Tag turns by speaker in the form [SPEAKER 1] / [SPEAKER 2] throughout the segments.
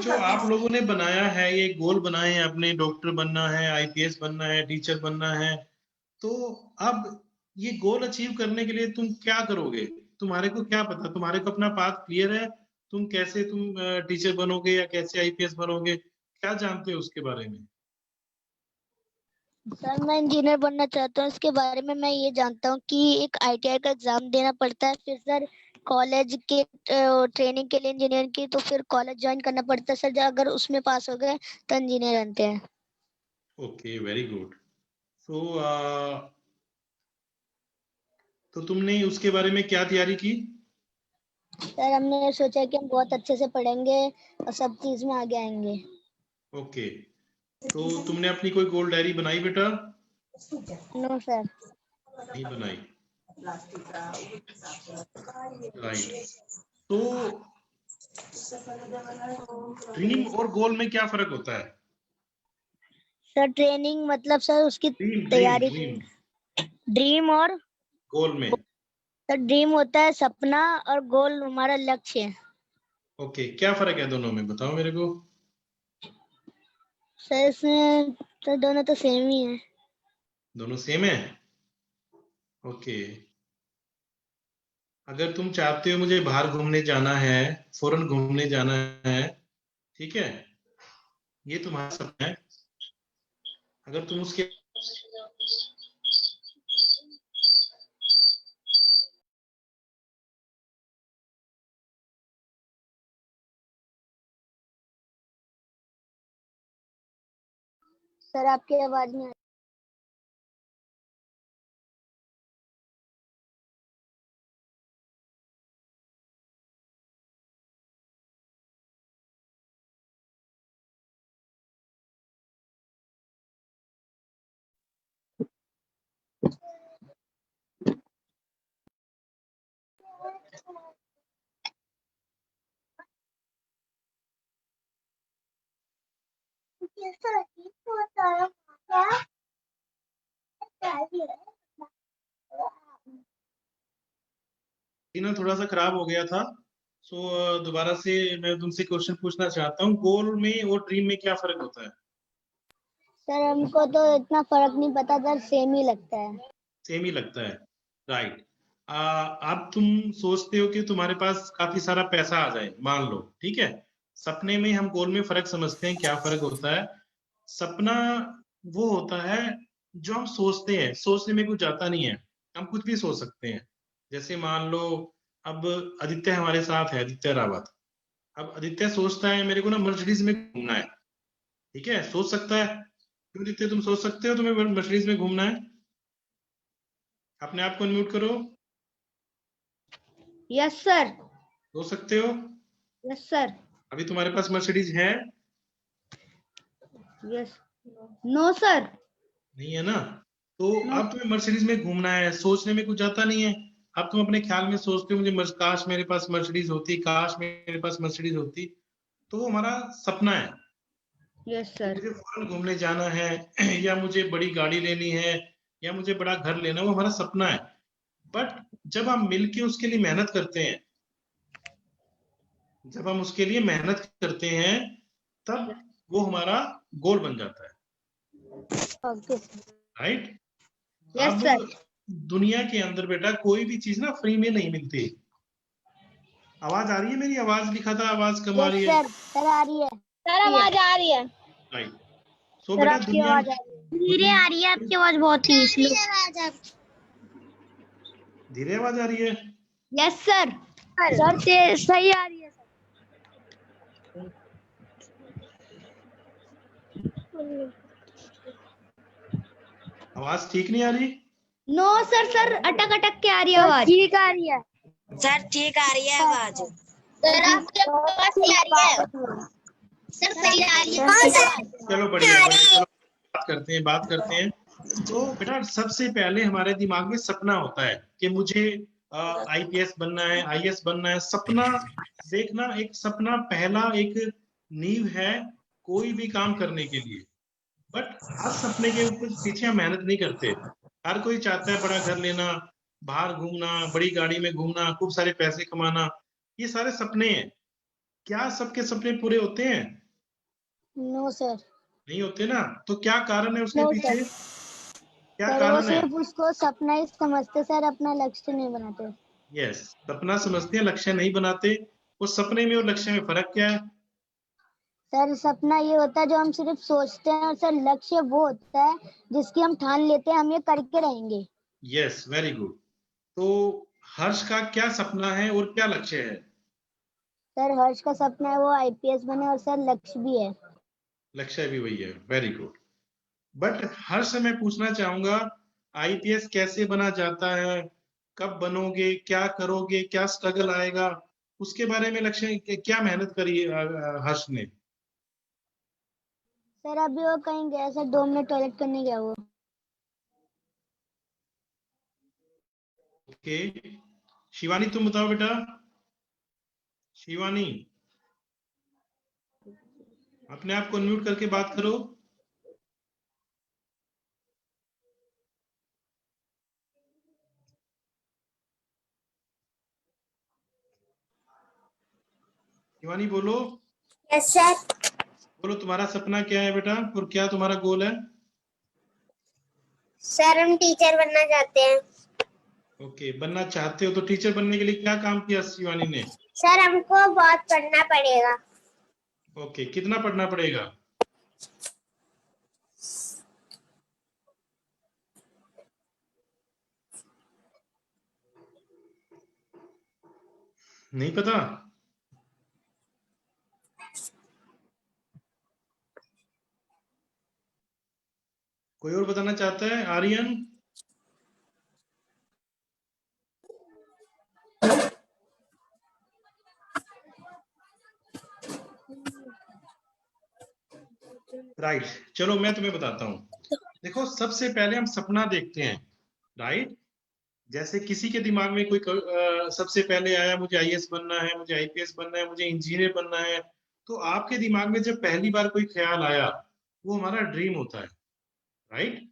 [SPEAKER 1] जो आप लोगों ने बनाया है, ये गोल बनाए हैं अपने, डॉक्टर बनना है, आईपीएस बनना है, टीचर बनना है, तो अब ये गोल अचीव करने के लिए तुम क्या करोगे? तुम्हारे को क्या पता? तुम्हारे को अपना पाथ क्लियर है? तुम कैसे टीचर बनोगे या कैसे आईपीएस बनोगे? क्या जानते हो उसके बारे में?
[SPEAKER 2] सर मैं इंजीनियर बनना चाहता हूँ। इसके बारे में मैं ये जानता हूँ कि एक आईटीआई का एग्जाम देना पड़ता है, फिर सर कॉलेज के ट्रेनिंग के लिए इंजीनियर की, तो फिर कॉलेज ज्वाइन करना पड़ता है सर। अगर उसमें पास हो गए तो इंजीनियर बनते हैं।
[SPEAKER 1] Okay, very good. तो तुमने उसके बारे में क्या तैयारी की?
[SPEAKER 2] सर हमने सोचा कि हम बहुत अच्छे से पढ़ेंगे और सब चीज में आगे आएंगे।
[SPEAKER 1] ओके, तो तुमने अपनी कोई गोल डायरी बनाई बेटा?
[SPEAKER 2] No sir.
[SPEAKER 1] नहीं बनाई। राइट। तो ड्रीम और गोल में क्या फर्क होता है?
[SPEAKER 2] सर ट्रेनिंग मतलब सर उसकी
[SPEAKER 1] ड्रीम ड्रीम
[SPEAKER 2] तैयारी।
[SPEAKER 1] ड्रीम
[SPEAKER 2] ड्रीम और
[SPEAKER 1] गोल में।
[SPEAKER 2] सर ड्रीम होता है सपना और गोल हमारा लक्ष्य है।
[SPEAKER 1] ओके, क्या फर्क है दोनों में, बताओ मेरे को।
[SPEAKER 2] सर इसमें तो दोनों तो सेम ही है।
[SPEAKER 1] दोनों सेम है? ओके। अगर तुम चाहते हो मुझे बाहर घूमने जाना है, फॉरेन घूमने जाना है, ठीक है, ये तुम्हारा सपना है। अगर तुम उसके
[SPEAKER 2] सर आपकी आवाज में
[SPEAKER 1] ना थोड़ा सा खराब हो गया था। दोबारा से मैं तुमसे क्वेश्चन पूछना चाहता हूँ, गोल में और ड्रीम में क्या फर्क होता है?
[SPEAKER 2] सर हमको तो इतना फर्क नहीं पता सर, सेम ही लगता है।
[SPEAKER 1] सेम ही लगता है। राइट। अब तुम सोचते हो कि तुम्हारे पास काफी सारा पैसा आ जाए, मान लो, ठीक है। सपने में हम गोल में फर्क समझते हैं, क्या फर्क होता है। सपना वो होता है जो हम सोचते हैं, सोचने में कुछ जाता नहीं है, हम कुछ भी सोच सकते हैं। जैसे मान लो, अब आदित्य हमारे साथ है, आदित्य रावत। अब आदित्य सोचता है मेरे को ना मर्सिडीज में घूमना है, ठीक है, सोच सकता है। क्यों आदित्य, तुम सोच सकते हो तुम्हें मर्सिडीज में घूमना है? अपने आप को अनम्यूट करो।
[SPEAKER 2] Yes sir.
[SPEAKER 1] सोच सकते हो?
[SPEAKER 2] Yes sir.
[SPEAKER 1] अभी तुम्हारे पास मर्सिडीज है?
[SPEAKER 2] यस। No sir.
[SPEAKER 1] नहीं है ना? तो अब तुम्हें मर्सिडीज में घूमना है, सोचने में कुछ जाता नहीं है। अब तुम अपने ख्याल में सोचते हो मुझे काश मेरे पास मर्सिडीज होती, काश मेरे पास मर्सिडीज होती। तो वो हमारा सपना है।
[SPEAKER 2] यस
[SPEAKER 1] कि
[SPEAKER 2] सर।
[SPEAKER 1] मुझे फॉरेन घूमने जाना है या मुझे बड़ी गाड़ी लेनी है या मुझे बड़ा घर लेना है, वो हमारा सपना है। बट जब हम मिलके उसके लिए मेहनत करते हैं, जब हम उसके लिए मेहनत करते हैं, तब वो हमारा गोल बन जाता है।
[SPEAKER 2] ओके।
[SPEAKER 1] राइट।
[SPEAKER 2] यस
[SPEAKER 1] अब
[SPEAKER 2] सर।
[SPEAKER 1] दुनिया के अंदर बेटा कोई भी चीज ना फ्री में नहीं मिलती। आवाज आ रही है मेरी? आवाज लिखा था, आवाज कम आ
[SPEAKER 2] यस
[SPEAKER 1] रही है।
[SPEAKER 2] सर। सर आ रही है। सर आवाज आ रही है।
[SPEAKER 1] राइट। सो
[SPEAKER 2] सर
[SPEAKER 1] बेटा
[SPEAKER 2] आपकी
[SPEAKER 1] दुनिया
[SPEAKER 2] आवाज आ रही है। धीरे आ रही है आपकी आवाज, बहुत ही स्लो।
[SPEAKER 1] धीरे आवाज आ रही है?
[SPEAKER 2] Yes sir. सर सही आ रही है सर।
[SPEAKER 1] आवाज ठीक नहीं आ रही?
[SPEAKER 2] नो सर, सर अटक अटक के आ रही है आवाज। ठीक आ रही है
[SPEAKER 3] सर, ठीक आ रही है आवाज।
[SPEAKER 2] सर। आपकी आवाज सही आ रही है सर, सही आ रही है।
[SPEAKER 1] चलो बढ़िया बढ़िया, चलो बात करते हैं। तो बेटा सबसे पहले हमारे दिमाग में सपना होता है कि मुझे आईपीएस बनना है, आईएएस बनना है। सपना देखना, एक सपना पहला एक नींव है कोई भी काम करने के लिए। बट हर सपने के ऊपर पीछे हम मेहनत नहीं करते। हर कोई चाहता है बड़ा घर लेना, बाहर घूमना, बड़ी गाड़ी में घूमना, खूब सारे पैसे कमाना, ये सारे सपने हैं। क्या सबके सपने पूरे होते हैं?
[SPEAKER 2] No sir.
[SPEAKER 1] नहीं होते ना। तो क्या कारण है उसके
[SPEAKER 2] नो
[SPEAKER 1] पीछे?
[SPEAKER 2] सर।
[SPEAKER 1] क्या
[SPEAKER 2] सर वो
[SPEAKER 1] कारण है?
[SPEAKER 2] सिर्फ उसको सपना ही समझते सर, अपना लक्ष्य नहीं बनाते।
[SPEAKER 1] यस, सपना समझते हैं, लक्ष्य नहीं बनाते। उस सपने में और लक्ष्य में फर्क क्या है?
[SPEAKER 2] सर सपना ये होता है जो हम सिर्फ सोचते हैं, और सर लक्ष्य वो होता है जिसकी हम ठान लेते हैं हम ये करके रहेंगे।
[SPEAKER 1] Yes, very good. तो हर्ष का क्या सपना है और क्या लक्ष्य है?
[SPEAKER 2] सर हर्ष का सपना है वो आईपीएस बने, और सर लक्ष्य भी है।
[SPEAKER 1] लक्ष्य भी वही है, वेरी गुड। बट हर्ष से मैं पूछना चाहूंगा, आईपीएस कैसे बना जाता है? कब बनोगे? क्या करोगे? क्या स्ट्रगल आएगा? उसके बारे में लक्ष्य क्या मेहनत करी है हर्ष ने?
[SPEAKER 2] सर अभी वो कहीं गया सर, 2 मिनट टॉयलेट करने गया वो।
[SPEAKER 1] ओके, शिवानी तुम बताओ बेटा। शिवानी, अपने आप को अनम्यूट करके बात करो। शिवानी बोलो।
[SPEAKER 3] Yes sir.
[SPEAKER 1] बोलो, तुम्हारा सपना क्या है बेटा और क्या तुम्हारा गोल है?
[SPEAKER 3] सर हम टीचर बनना चाहते हैं।
[SPEAKER 1] ओके, बनना चाहते हो तो टीचर बनने के लिए क्या काम किया शिवानी ने?
[SPEAKER 3] सर हमको बहुत पढ़ना पड़ेगा।
[SPEAKER 1] ओके, कितना पढ़ना पड़ेगा? नहीं पता? कोई और बताना चाहता है? आर्यन? राइट, चलो मैं तुम्हें बताता हूँ। देखो, सबसे पहले हम सपना देखते हैं, राइट। जैसे किसी के दिमाग में कोई सबसे पहले आया मुझे आईएएस बनना है, मुझे आईपीएस बनना है, मुझे इंजीनियर बनना है। तो आपके दिमाग में जब पहली बार कोई ख्याल आया, वो हमारा ड्रीम होता है, राइट।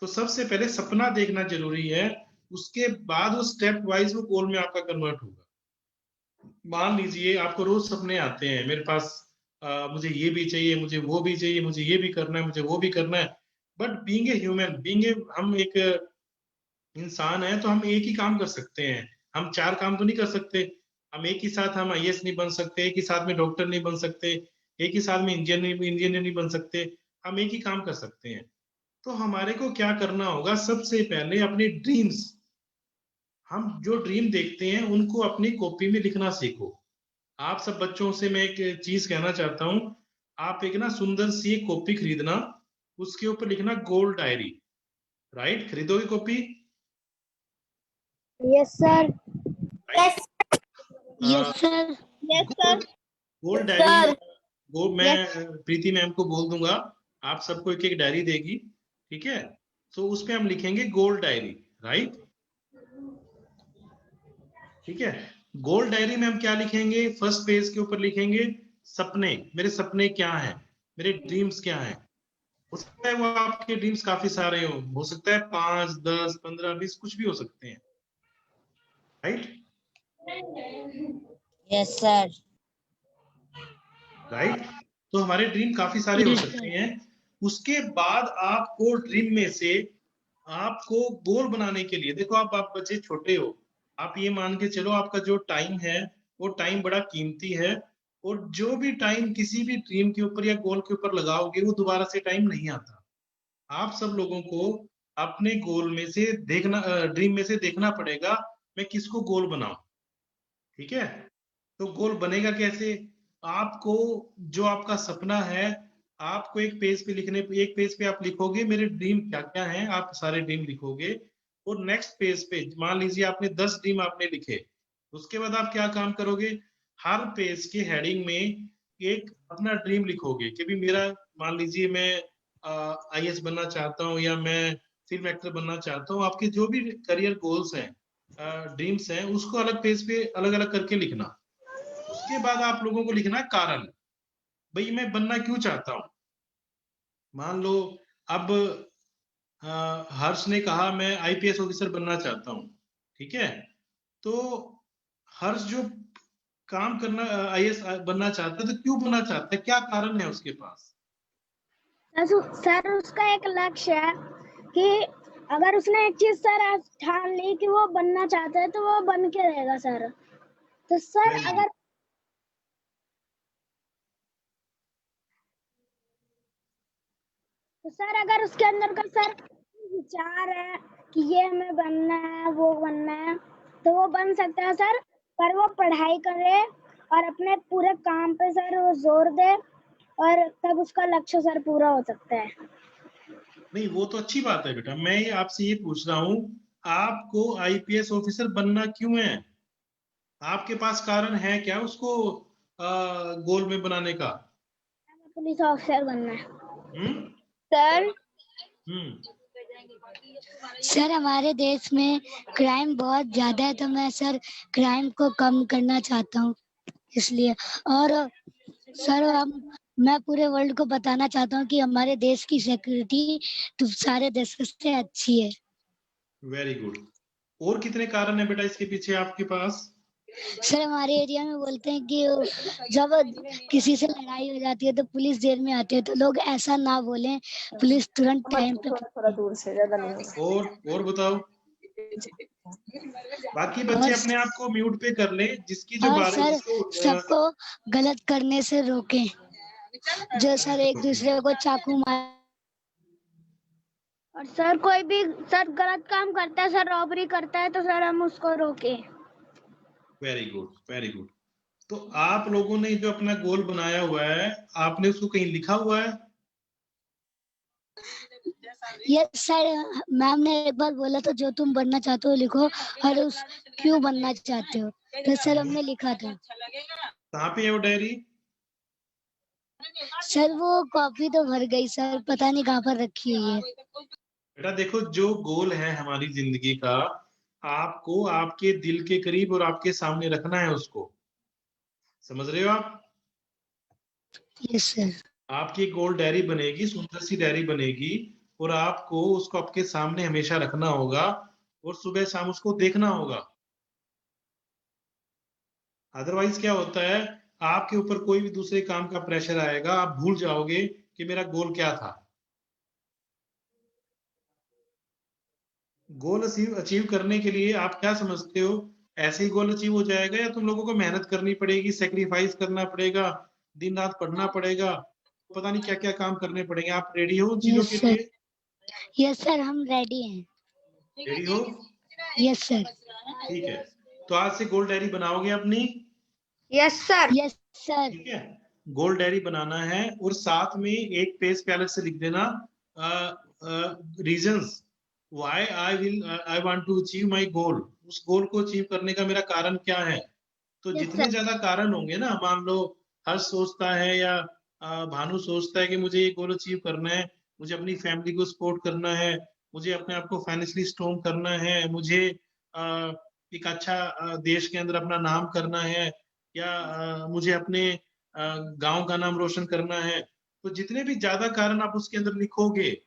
[SPEAKER 1] तो सबसे पहले सपना देखना जरूरी है, उसके बाद वो स्टेप वाइज वो गोल में आपका कन्वर्ट होगा। मान लीजिए आपको रोज सपने आते हैं, मेरे पास मुझे ये भी चाहिए, मुझे वो भी चाहिए, मुझे ये भी करना है, मुझे वो भी करना है। बट बीइंग ए ह्यूमन, हम एक इंसान है, तो हम एक ही काम कर सकते हैं। हम चार काम तो नहीं कर सकते। हम एक ही साथ हम आईएएस नहीं बन सकते, एक ही साथ में डॉक्टर नहीं बन सकते, एक ही साथ में इंजीनियर नहीं बन सकते। हम एक ही काम कर सकते हैं। तो हमारे को क्या करना होगा? सबसे पहले अपने ड्रीम्स, हम जो ड्रीम देखते हैं उनको अपनी कॉपी में लिखना सीखो। आप सब बच्चों से मैं एक चीज कहना चाहता हूँ। आप एक ना सुंदर सी एक कॉपी खरीदना, उसके ऊपर लिखना गोल डायरी, राइट। खरीदोगे copy?
[SPEAKER 2] Yes sir.
[SPEAKER 3] Yes.
[SPEAKER 2] Yes sir. Yes
[SPEAKER 1] goal
[SPEAKER 2] sir.
[SPEAKER 1] Goal diary,
[SPEAKER 2] sir.
[SPEAKER 1] वो मैं
[SPEAKER 2] यस।
[SPEAKER 1] प्रीति मैम को बोल दूंगा, आप सबको एक एक डायरी देगी, ठीक है। तो उस पे हम लिखेंगे गोल डायरी, राइट। ठीक है। गोल डायरी में हम क्या लिखेंगे? फर्स्ट पेज के ऊपर लिखेंगे सपने, मेरे सपने क्या हैं, मेरे ड्रीम्स क्या हैं। हो सकता है वो आपके ड्रीम्स काफी सारे हो सकता है 5, 10, 15, 20 कुछ भी हो सकते हैं, राइट।
[SPEAKER 3] Yes sir.
[SPEAKER 1] राइट। तो हमारे ड्रीम काफी सारे हो
[SPEAKER 2] यस
[SPEAKER 1] सकते
[SPEAKER 2] सर।
[SPEAKER 1] हैं। उसके बाद आपको ड्रीम में से आपको गोल बनाने के लिए, देखो आप बच्चे छोटे हो, आप ये मान के चलो आपका जो टाइम है वो टाइम बड़ा कीमती है। और जो भी टाइम किसी भी ड्रीम के ऊपर या गोल के ऊपर लगाओगे वो दोबारा से टाइम नहीं आता। आप सब लोगों को अपने गोल में से देखना, ड्रीम में से देखना पड़ेगा, मैं किसको गोल बनाऊं, ठीक है। तो गोल बनेगा कैसे? आपको, जो आपका सपना है, आपको एक पेज पे आप लिखोगे मेरे ड्रीम क्या क्या हैं, आप सारे ड्रीम लिखोगे। और नेक्स्ट पेज पे मान लीजिए आपने 10 ड्रीम आपने लिखे, उसके बाद आप क्या काम करोगे? हर पेज के हेडिंग में एक अपना ड्रीम लिखोगे कि भी मेरा, मान लीजिए मैं आईएएस बनना चाहता हूँ या मैं फिल्म एक्टर बनना चाहता हूँ। आपके जो भी करियर गोल्स हैं, ड्रीम्स हैं, उसको अलग पेज पे अलग अलग करके लिखना। उसके बाद आप लोगों को लिखना है कारण, भाई मैं बनना क्यों चाहता हूँ। मान लो अब हर्ष ने कहा मैं आईपीएस ऑफिसर बनना चाहता हूँ, ठीक है। तो हर्ष जो काम करना, आईएएस बनना चाहता है, तो क्यों बनना चाहता है, क्या कारण है उसके पास?
[SPEAKER 2] सर उसका एक लक्ष्य है कि अगर उसने एक चीज सर आज ठान ली कि वो बनना चाहता है तो वो बन के रहेगा सर। तो सर
[SPEAKER 1] Very good.
[SPEAKER 2] अगर उसके अंदर का सर विचार है कि ये हमें बनना है, वो बनना है, तो वो बन सकता है सर। पर वो पढ़ाई करे और अपने पूरे काम पे सर वो जोर दे और तब उसका लक्ष्य सर पूरा हो सकता है।
[SPEAKER 1] नहीं, वो तो अच्छी बात है बेटा। मैं ये आपसे ये पूछ रहा हूँ, आपको आईपीएस ऑफिसर बनना क्यों है? आपके पास कारण है क्या उसको गोल में बनाने का?
[SPEAKER 2] पुलिस ऑफिसर बनना है
[SPEAKER 1] हम्म
[SPEAKER 2] सर।
[SPEAKER 1] हम्म
[SPEAKER 2] सर हमारे देश में क्राइम बहुत ज्यादा है, तो मैं सर क्राइम को कम करना चाहता हूँ इसलिए। और सर मैं पूरे वर्ल्ड को बताना चाहता हूँ कि हमारे देश की सिक्योरिटी तो सारे देशों से अच्छी है।
[SPEAKER 1] Very good. और कितने कारण है बेटा इसके पीछे आपके पास?
[SPEAKER 2] सर हमारे एरिया में बोलते हैं कि जब किसी से लड़ाई हो जाती है तो पुलिस देर में आती है, तो लोग ऐसा ना बोलें, पुलिस तुरंत टाइम पे।
[SPEAKER 4] थोड़ा दूर से, ज्यादा नहीं होगा।
[SPEAKER 1] और बताओ, बाकी बच्चे
[SPEAKER 2] और
[SPEAKER 1] अपने आप को म्यूट पे कर ले, जिसकी जो
[SPEAKER 2] और
[SPEAKER 1] बात है
[SPEAKER 2] सर
[SPEAKER 1] जिसको
[SPEAKER 2] सबको गलत करने से रोकें, जो सर एक दूसरे को चाकू मार। और सर कोई भी सर गलत काम करता है, सर रॉबरी करता है, तो सर हम उसको रोकें।
[SPEAKER 1] Very good, very good. तो आप लोगों ने जो अपना गोल बनाया हुआ है, आपने उसको कहीं लिखा हुआ है?
[SPEAKER 2] ये सर मैम ने एक बार बोला था जो तुम बनना चाहते हो लिखो, और उस क्यों बनना चाहते हो, तो सर हमने लिखा था।
[SPEAKER 1] कहाँ पे है वो डायरी?
[SPEAKER 2] सर वो कॉपी तो भर गई सर, पता नहीं कहाँ पर रखी हुई है।
[SPEAKER 1] बेटा देखो, जो गोल है हमारी जिंदगी का, आपको आपके दिल के करीब और आपके सामने रखना है उसको। समझ रहे हो आप?
[SPEAKER 2] Yes sir.
[SPEAKER 1] आपकी एक गोल डायरी बनेगी, सुंदर सी डायरी बनेगी, और आपको उसको आपके सामने हमेशा रखना होगा और सुबह शाम उसको देखना होगा। अदरवाइज क्या होता है, आपके ऊपर कोई भी दूसरे काम का प्रेशर आएगा, आप भूल जाओगे कि मेरा गोल क्या था। गोल अचीव करने के लिए आप क्या समझते हो, ऐसे ही गोल अचीव हो जाएगा, या तुम लोगों को मेहनत करनी पड़ेगी, सेक्रीफाइस करना पड़ेगा, दिन रात पढ़ना पड़ेगा, पता नहीं क्या क्या काम करने पड़ेंगे? आप रेडी हो उन चीजों के लिए?
[SPEAKER 2] यस सर हम रेडी हैं।
[SPEAKER 1] रेडी हो?
[SPEAKER 2] Yes sir.
[SPEAKER 1] ठीक है, तो आज से गोल डायरी बनाओगे अपनी?
[SPEAKER 2] Yes sir. Yes sir.
[SPEAKER 1] ठीक है, गोल डायरी बनाना है, और साथ में एक पेज पे अलग से लिख देना reasons why I want to achieve my goal. उस गोल को अचीव करने का मेरा कारण क्या है? तो
[SPEAKER 2] Yes,
[SPEAKER 1] जितने
[SPEAKER 2] sir.
[SPEAKER 1] ज्यादा कारण होंगे ना, मान लो हर्ष सोचता है या भानु सोचता है कि मुझे ये गोल अचीव करना है, मुझे अपनी फैमिली को सपोर्ट करना है, मुझे अपने आप को फाइनेंशियली स्ट्रॉन्ग करना है, मुझे एक अच्छा देश के अंदर अपना नाम करना है, या मुझे अपने गांव का नाम रोशन करना है। तो जितने भी ज्यादा कारण आप उसके अंदर लिखोगे,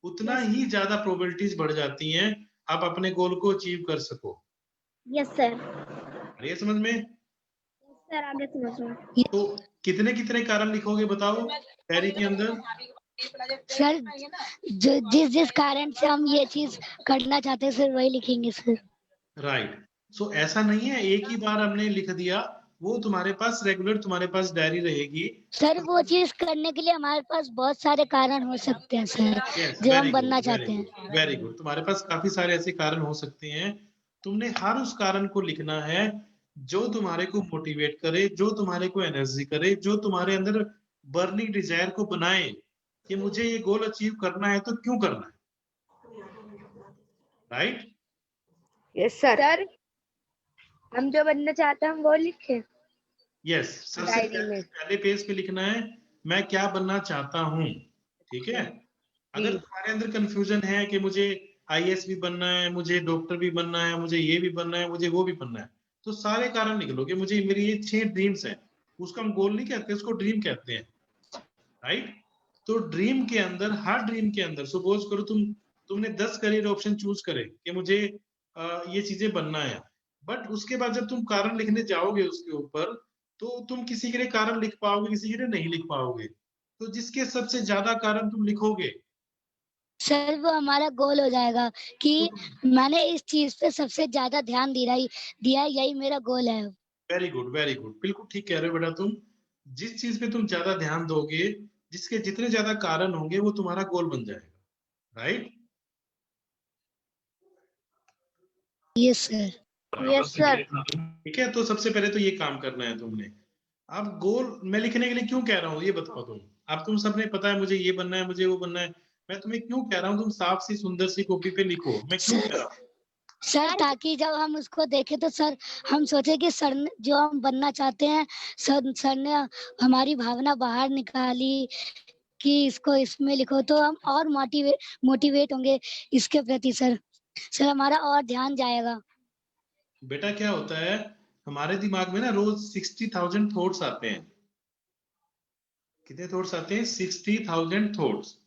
[SPEAKER 1] उतना ही ज्यादा प्रोबेबिलिटीज बढ़ जाती हैं आप अपने गोल को अचीव कर सको।
[SPEAKER 2] Yes sir.
[SPEAKER 1] ये समझ में?
[SPEAKER 2] सर आगे समझ में।
[SPEAKER 1] तो कितने कितने कारण लिखोगे बताओ डायरी के अंदर?
[SPEAKER 2] सर जो जिस कारण से हम ये चीज करना चाहते हैं सर वही लिखेंगे सर।
[SPEAKER 1] राइट। सो ऐसा नहीं है एक ही बार हमने लिख दिया, वो तुम्हारे पास रेगुलर तुम्हारे पास डायरी रहेगी।
[SPEAKER 2] सर वो चीज करने के लिए हमारे पास बहुत सारे कारण हो सकते हैं सर,
[SPEAKER 1] यस,
[SPEAKER 2] जो
[SPEAKER 1] वेरी
[SPEAKER 2] हम बनना
[SPEAKER 1] गुड, वेरी
[SPEAKER 2] चाहते हैं।
[SPEAKER 1] Good, very good. तुम्हारे पास काफी सारे ऐसे कारण हो सकते हैं। तुमने हर उस कारण को लिखना है जो तुम्हारे को मोटिवेट करे, जो तुम्हारे को एनर्जी करे, जो तुम्हारे अंदर बर्निंग डिजायर को बनाए कि मुझे ये गोल अचीव करना है, तो क्यों करना है? राइट?
[SPEAKER 4] Yes sir. हम जो बनना चाहते हैं हम वो लिखे
[SPEAKER 1] यस, सबसे
[SPEAKER 4] डायरी में।
[SPEAKER 1] पहले पेज पे लिखना है मैं क्या बनना चाहता हूँ। ठीक है? अगर तुम्हारे अंदर कंफ्यूजन है कि मुझे आईएएस भी बनना है, मुझे डॉक्टर भी बनना है, मुझे ये भी बनना है, मुझे वो भी बनना है, तो सारे कारण निकलोगे। मुझे मेरी ये 6 ड्रीम्स हैं, उसको हम गोल नहीं कहते, उसको ड्रीम कहते हैं। राइट? तो ड्रीम के अंदर, हर ड्रीम के अंदर, सपोज करो तुमने 10 करियर ऑप्शन चूज करे कि मुझे ये चीजें बनना है। बट उसके बाद जब तुम कारण लिखने जाओगे उसके ऊपर, तो तुम किसी के लिए कारण लिख पाओगे, किसी के लिए नहीं लिख पाओगे। तो जिसके सबसे ज्यादा कारण तुम लिखोगे,
[SPEAKER 2] सर वो हमारा गोल हो जाएगा कि मैंने इस चीज पे सबसे ज्यादा ध्यान दिया है, यही मेरा गोल है।
[SPEAKER 1] वेरी गुड, वेरी गुड, बिल्कुल ठीक कह रहे हो बेटा तुम। जिस चीज पे तुम ज्यादा ध्यान दोगे, जिसके जितने ज्यादा कारण होंगे, वो तुम्हारा गोल बन जाएगा। Right?
[SPEAKER 2] Yes sir.
[SPEAKER 4] Yes sir.
[SPEAKER 1] ठीक है, तो सबसे पहले तो ये काम करना है तुमने। अब गोल मैं लिखने के लिए क्यों कह रहा हूँ ये बताओ तुम। अब तुम सबने पता है मुझे ये बनना है, मुझे वो बनना है। मैं तुम्हें क्यों कह रहा हूँ तुम साफ सी सुंदर सी कॉपी पे लिखो, मैं क्यों कह रहा हूँ?
[SPEAKER 2] सर ताकि जब हम उसको देखें तो सर हम सोचे कि सर ने जो हम बनना चाहते हैं, सर ने हमारी भावना बाहर निकाली कि इसको इसमें लिखो, तो हम और मोटिवेट होंगे इसके प्रति सर। सर हमारा और ध्यान जाएगा।
[SPEAKER 1] बेटा क्या होता है, हमारे दिमाग में ना रोज 60,000 थॉट्स आते हैं। कितने थॉट्स आते हैं? 60,000 थॉट्स।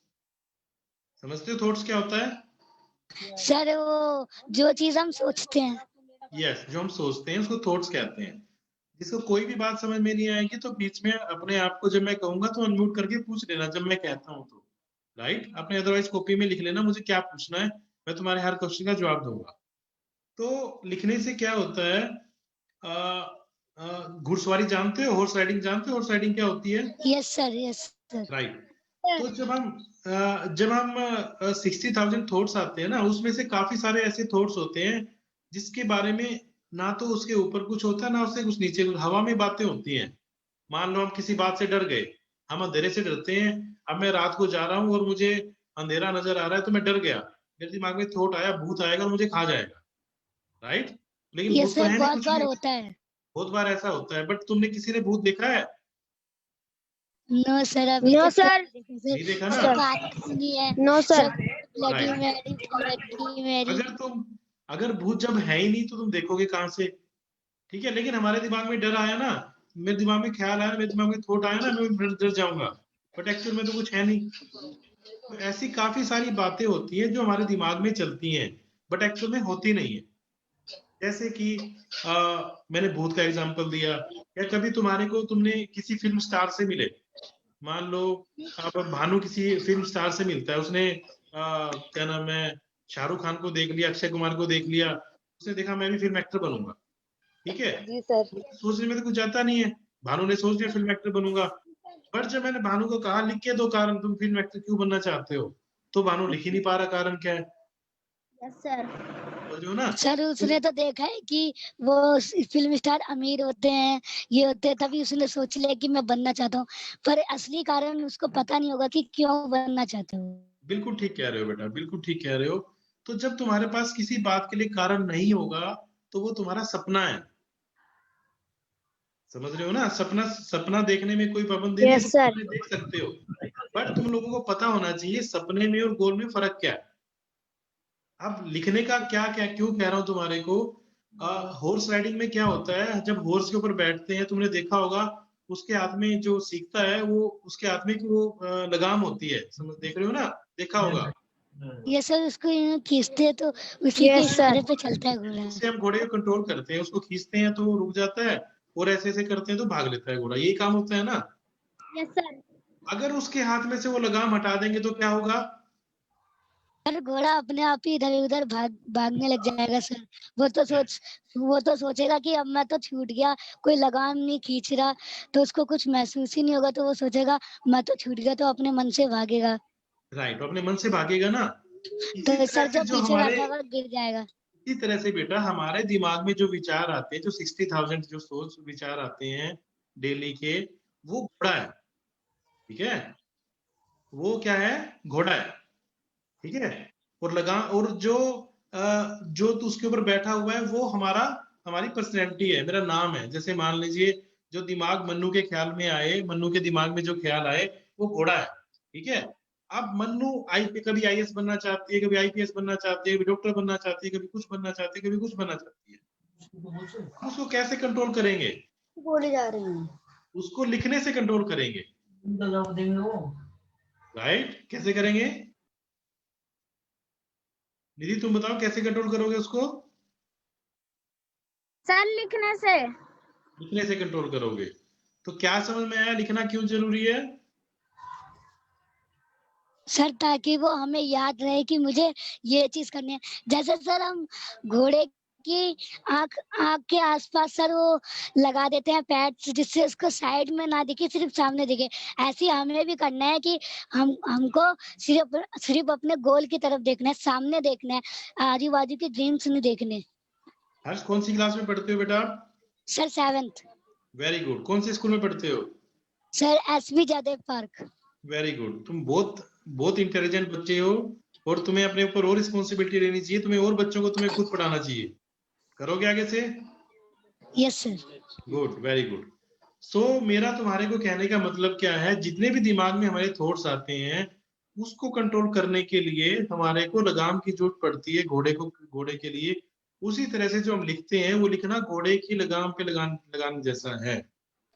[SPEAKER 1] समझते हो थॉट्स क्या होता है?
[SPEAKER 2] सर वो जो चीज हम सोचते हैं।
[SPEAKER 1] यस, जो हम सोचते हैं उसको थॉट्स कहते हैं। जिसको कोई भी बात समझ में नहीं आएगी तो बीच में अपने आप को जब मैं कहूंगा तो अनम्यूट करके पूछ लेना जब मैं कहता हूं तो। राइट? अपने अदरवाइज कॉपी में लिख लेना मुझे क्या पूछना है, मैं तुम्हारे हर क्वेश्चन का जवाब दूंगा। तो लिखने से क्या होता है, घुड़सवारी जानते हो, हॉर्स राइडिंग जानते हो? हॉर्स राइडिंग क्या होती है?
[SPEAKER 2] Yes sir, yes sir.
[SPEAKER 1] Right. तो जब हम 60,000 थॉट्स आते हैं ना, उसमें से काफी सारे ऐसे थॉट्स होते हैं जिसके बारे में ना तो उसके ऊपर कुछ होता है ना उससे कुछ नीचे, हवा में बातें होती हैं। मान लो हम किसी बात से डर गए, हम अंधेरे से डरते हैं। अब मैं रात को जा रहा हूँ और मुझे अंधेरा नजर आ रहा है तो मैं डर गया, मेरे दिमाग में थॉट आया भूत आएगा और मुझे खा जाएगा। राइट? लेकिन
[SPEAKER 2] ये
[SPEAKER 1] भूत तो
[SPEAKER 2] सर
[SPEAKER 1] है नहीं,
[SPEAKER 2] बहुत
[SPEAKER 1] कुछ
[SPEAKER 2] बार
[SPEAKER 1] भी।
[SPEAKER 2] होता है।
[SPEAKER 1] बहुत बार ऐसा होता है, बट तुमने किसी ने भूत देखा है?
[SPEAKER 2] नो सर, अभी
[SPEAKER 4] नो
[SPEAKER 2] तक तो
[SPEAKER 4] सर।
[SPEAKER 2] नहीं देखा
[SPEAKER 1] नहीं देखा
[SPEAKER 2] सर।
[SPEAKER 1] ना?
[SPEAKER 2] सब कहानी सुनी है।
[SPEAKER 4] No sir.
[SPEAKER 2] सब bloody
[SPEAKER 1] right.
[SPEAKER 2] Mary bloody Mary.
[SPEAKER 1] अगर भूत जब है ही नहीं तो तुम देखोगे कहां से? ठीक है, लेकिन हमारे दिमाग में डर आया ना, मेरे दिमाग में ख्याल आया, मेरे दिमाग में थॉट आया ना, मैं डर जाऊंगा, बट एक्चुअल में तो कुछ है नहीं। तो ऐसी काफी सारी बातें होती हैं जो हमारे दिमाग में चलती हैं, बट एक्चुअल में होती नहीं है। जैसे कि मैंने भूत का एग्जांपल दिया, या कभी तुमने किसी फिल्म स्टार से मिले। मान लो अब भानु किसी फिल्म स्टार से मिलता है, उसने क्या नाम है, शाहरुख खान को देख लिया, अक्षय कुमार को देख लिया, उसने देखा मैं भी फिल्म एक्टर बनूंगा। ठीक है,
[SPEAKER 4] जी सर।
[SPEAKER 1] सोचने में तो कुछ जाता नहीं है। भानु ने सोच लिया फिल्म एक्टर बनूंगा, पर जब मैंने भानु को कहा लिख के दो कारण, तुम फिल्म एक्टर क्यों बनना चाहते हो, तो भानु लिख ही नहीं पा रहा कारण क्या है।
[SPEAKER 3] Yes sir.
[SPEAKER 1] समझ रहे हो ना?
[SPEAKER 2] सर उसने तो देखा है कि वो फिल्म स्टार अमीर होते हैं, ये होते हैं, तभी उसने सोच लिया कि मैं बनना चाहता हूँ, पर असली कारण उसको पता नहीं होगा कि क्यों बनना चाहते हो।
[SPEAKER 1] बिल्कुल ठीक कह रहे हो बेटा, बिल्कुल ठीक कह रहे हो। तो जब तुम्हारे पास किसी बात के लिए कारण नहीं होगा, तो वो तुम्हारा सपना है। समझ रहे हो ना? सपना सपना देखने में कोई पाबंदी नहीं है,
[SPEAKER 4] यस
[SPEAKER 1] तुम
[SPEAKER 4] सर।
[SPEAKER 1] सपने देख सकते हो। बट तुम लोगों को पता होना चाहिए सपने में और गोल में फर्क क्या है। अब लिखने का क्या क्या क्यों कह रहा हूं तुम्हारे को, हॉर्स राइडिंग में क्या होता है, जब हॉर्स के ऊपर बैठते हैं, तुमने देखा होगा उसके हाथ में जो सीखता है, वो उसके हाथ में की वो लगाम होती है, समझ देख रहे हो ना? देखा होगा।
[SPEAKER 2] ये सर उसको यूं खींचते हैं तो उसी के
[SPEAKER 4] यस सर।
[SPEAKER 2] इशारे पे चलता है घोड़ा।
[SPEAKER 1] उससे हम घोड़े को कंट्रोल करते हैं, उसको खींचते हैं तो वो रुक जाता है, और ऐसे ऐसे करते हैं तो भाग लेता है घोड़ा। यही काम होता है ना?
[SPEAKER 3] Yes sir.
[SPEAKER 1] अगर उसके हाथ में से वो लगाम हटा देंगे तो क्या होगा?
[SPEAKER 2] सर घोड़ा अपने आप ही इधर उधर भागने लग जाएगा सर। वो तो सोचेगा कि अब मैं तो छूट गया, कोई लगाम नहीं खींच रहा, तो उसको कुछ महसूस ही नहीं होगा, तो वो सोचेगा मैं तो छूट गया, तो अपने मन से भागेगा।
[SPEAKER 1] राइट, अपने मन से भागेगा ना। इसी
[SPEAKER 2] तो
[SPEAKER 1] तरह
[SPEAKER 2] सर
[SPEAKER 1] से
[SPEAKER 2] जो पीछे बैठा होगा गिर जाएगा।
[SPEAKER 1] इसी तरह से बेटा हमारे दिमाग में जो विचार आते हैं, जो 60,000 जो सोच विचार आते हैं डेली के, वो घोड़ा है। ठीक है, वो क्या है? घोड़ा है। ठीक है, और जो तो उसके ऊपर बैठा हुआ है वो हमारी पर्सनैलिटी है, मेरा नाम है। जैसे मान लीजिए जो दिमाग मन्नू के ख्याल में आए, मन्नू के दिमाग में जो ख्याल आए, वो घोड़ा है। ठीक है, अब मन्नू कभी आईएएस बनना चाहती है, कभी आईपीएस बनना चाहती है, कभी डॉक्टर बनना चाहती है, कभी कुछ बनना चाहती है, कभी कुछ बनना चाहती है। हम उसको कैसे कंट्रोल करेंगे?
[SPEAKER 2] बोले जा रहे हैं।
[SPEAKER 1] उसको लिखने से कंट्रोल करेंगे। राइट? कैसे करेंगे? निधि तुम बताओ कैसे कंट्रोल करोगे उसको?
[SPEAKER 3] सर लिखने से।
[SPEAKER 1] लिखने से कंट्रोल करोगे। तो क्या समझ में आया लिखना क्यों जरूरी है?
[SPEAKER 2] सर ताकि वो हमें याद रहे कि मुझे ये चीज करनी है। जैसे सर हम घोड़े की आंख आंख के आसपास सर वो लगा देते हैं पैड्स, जिससे उसको साइड में ना दिखे, सिर्फ सामने दिखे। ऐसे ही हमें भी करना है कि हमको सिर्फ अपने गोल की तरफ देखना है, सामने देखना है, आजू बाजू के ड्रीम्स नहीं देखने।
[SPEAKER 1] हर्ष कौन सी क्लास में पढ़ते हो बेटा आप?
[SPEAKER 2] Sir 7th।
[SPEAKER 1] Very good. कौन से स्कूल में पढ़ते हो?
[SPEAKER 2] Sir SB Jadhav Park.
[SPEAKER 1] Very good. तुम बहुत बहुत इंटेलिजेंट बच्चे हो और तुम्हें अपने ऊपर और रिस्पॉन्सिबिलिटी लेनी चाहिए। तुम्हें और बच्चों को तुम्हें खुद पढ़ाना चाहिए। करोगे आगे से?
[SPEAKER 2] Yes sir.
[SPEAKER 1] Good, very good. So मेरा तुम्हारे को कहने का मतलब क्या है, जितने भी दिमाग में हमारे थॉट्स आते हैं उसको कंट्रोल करने के लिए हमारे को लगाम की जरूरत पड़ती है घोड़े के लिए। उसी तरह से जो हम लिखते हैं वो लिखना घोड़े की लगाम पे लगाने जैसा है।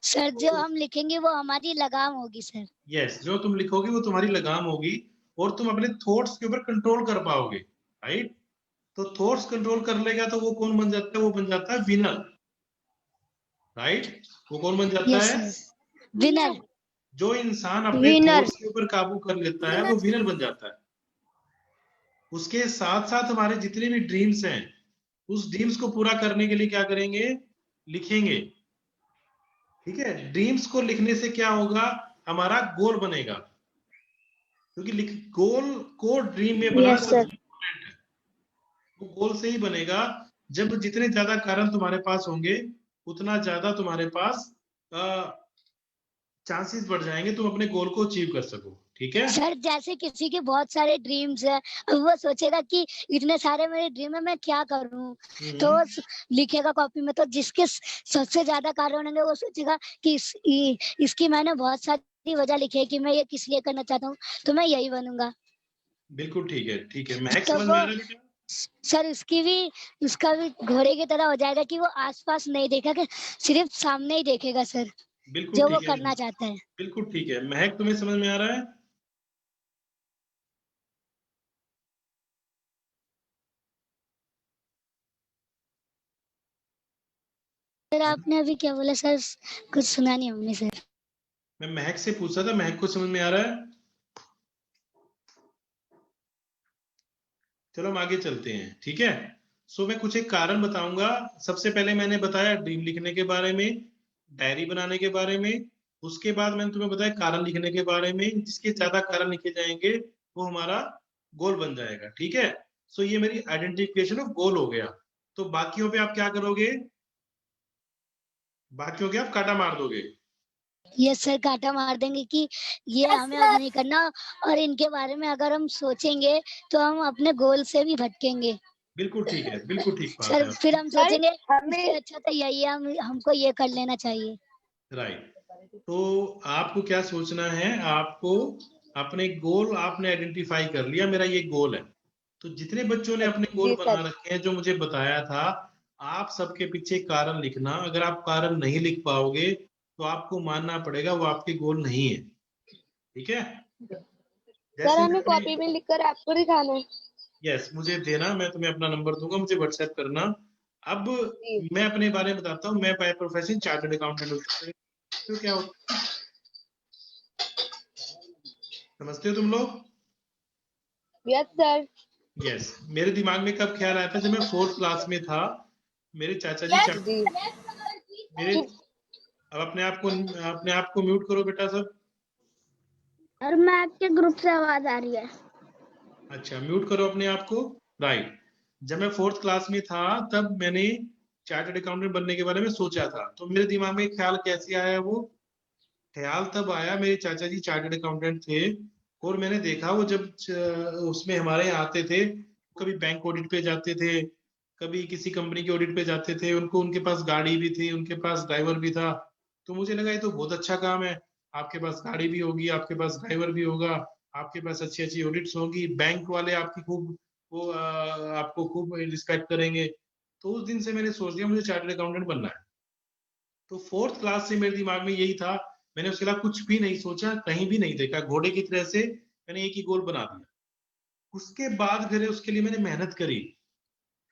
[SPEAKER 2] सर जो हम लिखेंगे वो हमारी लगाम होगी सर।
[SPEAKER 1] यस, जो तुम लिखोगे वो तुम्हारी लगाम होगी और तुम अपने थॉट्स के ऊपर कंट्रोल कर पाओगे। राइट? तो थॉट्स कंट्रोल कर लेगा तो वो कौन बन जाता है? वो बन जाता है विनर। राइट? वो कौन बन जाता
[SPEAKER 2] यस
[SPEAKER 1] है?
[SPEAKER 2] सर। विनर।
[SPEAKER 1] जो इंसान अपने
[SPEAKER 4] विनर।
[SPEAKER 1] थॉट्स के ऊपर काबू कर लेता है वो विनर बन जाता है। उसके साथ साथ हमारे जितने भी ड्रीम्स हैं उस ड्रीम्स को पूरा करने के लिए क्या करेंगे? लिखेंगे। ठीक है? ड्रीम्स को लिखने से क्या होगा? हमारा गोल बनेगा, क्योंकि गोल को ड्रीम में बनाना
[SPEAKER 2] यस सर।
[SPEAKER 1] इम्पोर्टेंट है। वो गोल से ही बनेगा जब जितने ज्यादा कारण तुम्हारे पास होंगे उतना ज्यादा तुम्हारे पास चांसेस बढ़ जाएंगे तुम अपने गोल को अचीव कर सको। ठीक है?
[SPEAKER 2] सर जैसे किसी के बहुत सारे ड्रीम्स है, अब वो सोचेगा कि इतने सारे मेरे ड्रीम है, मैं क्या करूं, तो वो लिखेगा कॉपी में। तो जिसके सबसे ज्यादा कारण होंगे वो सोचेगा कि इसकी मैंने बहुत सारी वजह लिखी है कि मैं ये किस लिए करना चाहता हूँ, तो मैं यही बनूंगा।
[SPEAKER 1] बिल्कुल ठीक है, ठीक है। महक
[SPEAKER 2] तो
[SPEAKER 1] समझ में आ
[SPEAKER 2] वो
[SPEAKER 1] रहा है बेटा?
[SPEAKER 2] सर उसका भी घोड़े की तरह हो जाएगा कि वो आसपास नहीं देखेगा, सिर्फ सामने ही देखेगा सर,
[SPEAKER 1] बिल्कुल
[SPEAKER 2] जो वो
[SPEAKER 1] ठीक है,
[SPEAKER 2] करना चाहता है।
[SPEAKER 1] बिल्कुल ठीक है। महक तुम्हें समझ में आ रहा है?
[SPEAKER 2] सर आपने अभी क्या बोला सर? कुछ सुना नहीं हमने सर।
[SPEAKER 1] मैं महक से पूछा था, महक को समझ में आ रहा है? चलो हम आगे चलते हैं। ठीक है? सो मैं कुछ एक कारण बताऊंगा। सबसे पहले मैंने बताया ड्रीम लिखने के बारे में, डायरी बनाने के बारे में। उसके बाद मैंने तुम्हें बताया कारण लिखने के बारे में। जिसके ज्यादा कारण लिखे जाएंगे वो हमारा गोल बन जाएगा। ठीक है? सो ये मेरी आइडेंटिफिकेशन ऑफ गोल हो गया। तो बाकियों पे आप क्या करोगे? बाकियों के आप काटा मार दोगे।
[SPEAKER 2] यस सर, काटा मार देंगे कि ये हमें अब नहीं करना, और इनके बारे में अगर हम सोचेंगे तो हम अपने गोल से भी भटकेंगे।
[SPEAKER 1] बिल्कुल ठीक है, बिल्कुल ठीक बात
[SPEAKER 2] सर
[SPEAKER 1] है।
[SPEAKER 2] फिर हम
[SPEAKER 4] सर
[SPEAKER 2] सोचेंगे
[SPEAKER 4] हमें
[SPEAKER 2] इससे अच्छा तो यही है, हमको ये कर लेना चाहिए।
[SPEAKER 1] राइट। तो आपको क्या सोचना है? आपको अपने गोल आपने आइडेंटिफाई कर लिया, मेरा ये गोल है। तो जितने बच्चों ने अपने गोल
[SPEAKER 4] जी
[SPEAKER 1] बना
[SPEAKER 4] सर।
[SPEAKER 1] रखे हैं जो मुझे बताया था, आप सबके पीछे कारण लिखना। अगर आप कारण नहीं लिख पाओगे तो आपको मानना पड़ेगा वो आपके गोल नहीं है। ठीक है?
[SPEAKER 4] सर
[SPEAKER 1] जैसे
[SPEAKER 4] हमें
[SPEAKER 1] मैंने
[SPEAKER 4] कॉपी में लिखकर आपको दिखाना है।
[SPEAKER 1] यस, मुझे देना, मैं तुम्हें अपना नंबर दूंगा, मुझे व्हाट्सएप करना। अब
[SPEAKER 4] जी
[SPEAKER 1] मैं अपने बारे में बताता हूँ। मैं बाय प्रोफेशन चार्टर्ड अकाउंटेंट हूँ। तो क्या होता है समझते हो तुम लोग?
[SPEAKER 4] Yes sir.
[SPEAKER 1] यस। मेरे दिमाग में कब ख्याल आया था? जब मैं 4th क्लास में था। मेरे चाचा जी
[SPEAKER 4] जी
[SPEAKER 1] मेरे अब अपने आप को म्यूट करो बेटा सब।
[SPEAKER 3] और मैथ के ग्रुप से आवाज आ रही है।
[SPEAKER 1] अच्छा, म्यूट करो अपने आप को। राइट। जब मैं 4th क्लास में था तब मैंने चार्टर्ड अकाउंटेंट बनने के बारे में सोचा था। तो मेरे दिमाग में ख्याल कैसे आया? वो ख्याल तब आया, मेरे चाचा जी चार्टर्ड अकाउंटेंट थे और मैंने देखा वो जब उसमें हमारे यहाँ आते थे, कभी बैंक ऑडिट पे जाते थे, कभी किसी कंपनी के ऑडिट पे जाते थे। उनके पास गाड़ी भी थी, उनके पास ड्राइवर भी था। तो मुझे लगा ये तो बहुत अच्छा काम है। आपके पास गाड़ी भी होगी, आपके पास ड्राइवर भी होगा, आपके पास अच्छी अच्छी ऑडिट्स होगी, बैंक वाले आपकी खूब आपको खूब रिस्पेक्ट करेंगे। तो उस दिन से मैंने सोच लिया मुझे चार्टर्ड अकाउंटेंट बनना है। तो 4th क्लास से मेरे दिमाग में यही था। मैंने उसके अलावा कुछ भी नहीं सोचा, कहीं भी नहीं देखा। घोड़े की तरह से मैंने एक ही गोल बना दिया। उसके बाद फिर उसके लिए मैंने मेहनत करी,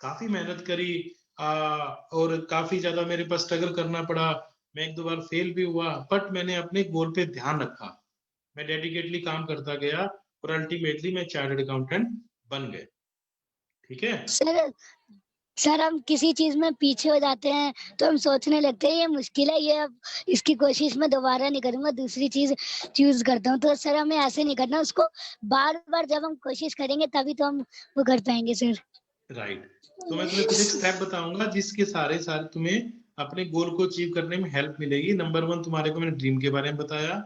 [SPEAKER 1] काफी मेहनत करी। और काफी ज्यादा मेरे पास स्ट्रगल करना पड़ा, मैं एक दो बार फेल भी हुआ, बट मैंने अपने गोल पे ध्यान रखा, मैं डेडिकेटली काम करता गया और अल्टीमेटली मैं चार्टर्ड अकाउंटेंट बन गए। ठीक है
[SPEAKER 2] सर हम किसी चीज में पीछे हो जाते हैं तो हम सोचने लगते हैं ये मुश्किल है, ये अब इसकी कोशिश मैं दोबारा नहीं करूंगा, दूसरी चीज चूज करता हूँ। तो सर हमें ऐसे नहीं करना, उसको बार बार जब हम कोशिश करेंगे तभी तो हम वो कर पाएंगे सर।
[SPEAKER 1] राइट। तो मैं तुम्हें कुछ एक स्टेप बताऊंगा जिसके सारे तुम्हें अपने गोल को अचीव करने में हेल्प मिलेगी। नंबर 1 तुम्हारे को मैंने ड्रीम के बारे में बताया,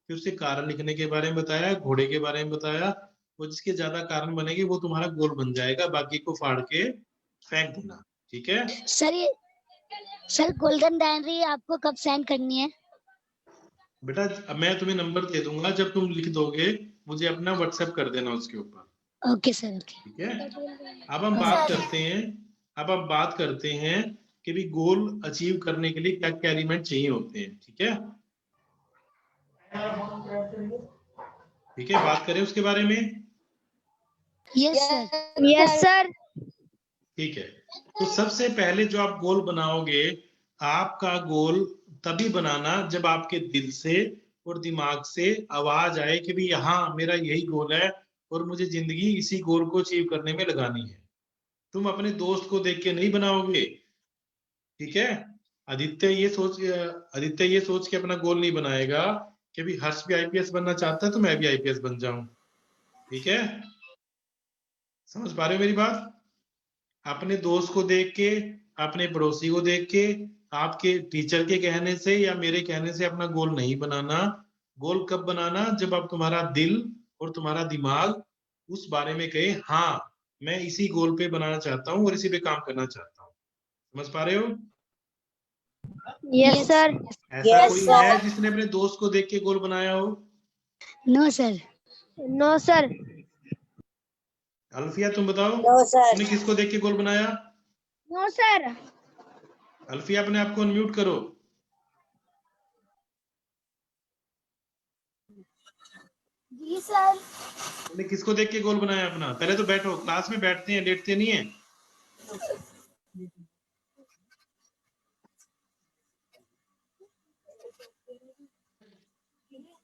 [SPEAKER 1] फिर उसके कारण लिखने के बारे में बताया, घोड़े के बारे में बताया, वो जिसके ज्यादा कारण बनेगी वो तुम्हारा गोल बन जाएगा, बाकी को फाड़ के फेंक देना। ठीक है
[SPEAKER 2] सर गोल्डन डायरी आपको कब सेंड करनी है?
[SPEAKER 1] बेटा अब मैं तुम्हें नंबर दे दूंगा, जब तुम लिख दोगे मुझे अपना व्हाट्सएप कर देना उसके ऊपर।
[SPEAKER 2] Okay sir okay.
[SPEAKER 1] ठीक है अब हम बात करते हैं कि भी गोल अचीव करने के लिए क्या क्या एलिमेंट चाहिए होते हैं। ठीक है बात करें उसके बारे में।
[SPEAKER 4] Yes sir.
[SPEAKER 1] ठीक है तो सबसे पहले जो आप गोल बनाओगे, आपका गोल तभी बनाना जब आपके दिल से और दिमाग से आवाज आए कि भी हाँ मेरा यही गोल है और मुझे जिंदगी इसी गोल को अचीव करने में लगानी है। तुम अपने दोस्त को देख के नहीं बनाओगे। ठीक है आदित्य ये सोच के अपना गोल नहीं बनाएगा कि भी हर्ष भी आईपीएस बनना चाहता है तो मैं भी आईपीएस बन जाऊं। ठीक है समझ पा रहे हो मेरी बात? अपने दोस्त को देख के, अपने पड़ोसी को देख के, आपके टीचर के कहने से या मेरे कहने से अपना गोल नहीं बनाना। गोल कब बनाना? जब आप तुम्हारा दिल और तुम्हारा दिमाग उस बारे में कहे हाँ मैं इसी गोल पे बनाना चाहता हूँ और इसी पे काम करना चाहता हूँ। समझ पा रहे हो?
[SPEAKER 4] Yes sir.
[SPEAKER 1] ऐसा कोई है जिसने अपने दोस्त को देख के गोल बनाया हो?
[SPEAKER 2] No sir.
[SPEAKER 4] No sir.
[SPEAKER 1] Alfiya तुम बताओ।
[SPEAKER 3] No sir.
[SPEAKER 1] तुमने किसको देख के गोल बनाया?
[SPEAKER 4] No sir.
[SPEAKER 1] अल्फिया अपने आप को अनम्यूट करो।
[SPEAKER 3] जी सर।
[SPEAKER 1] तुमने किसको देख के गोल बनाया अपना? पहले तो बैठो, क्लास में बैठते हैं लेटते नहीं है।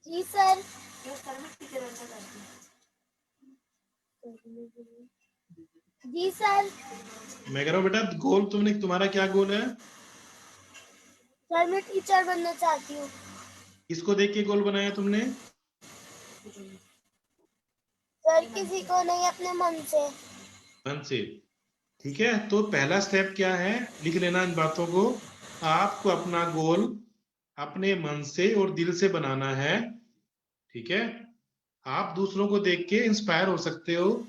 [SPEAKER 3] जी सर। जी सर।
[SPEAKER 1] मैं कह रहा हूँ बेटा गोल तुम्हारा क्या गोल है?
[SPEAKER 3] सर मैं टीचर बनना चाहती हूँ।
[SPEAKER 1] किसको देख के गोल बनाया तुमने?
[SPEAKER 3] सर किसी को नहीं, अपने मन से।
[SPEAKER 1] मन से। ठीक है तो पहला स्टेप क्या है, लिख लेना इन बातों को। आपको अपना गोल अपने मन से और दिल से बनाना है। ठीक है आप दूसरों को देख के इंस्पायर हो सकते हो,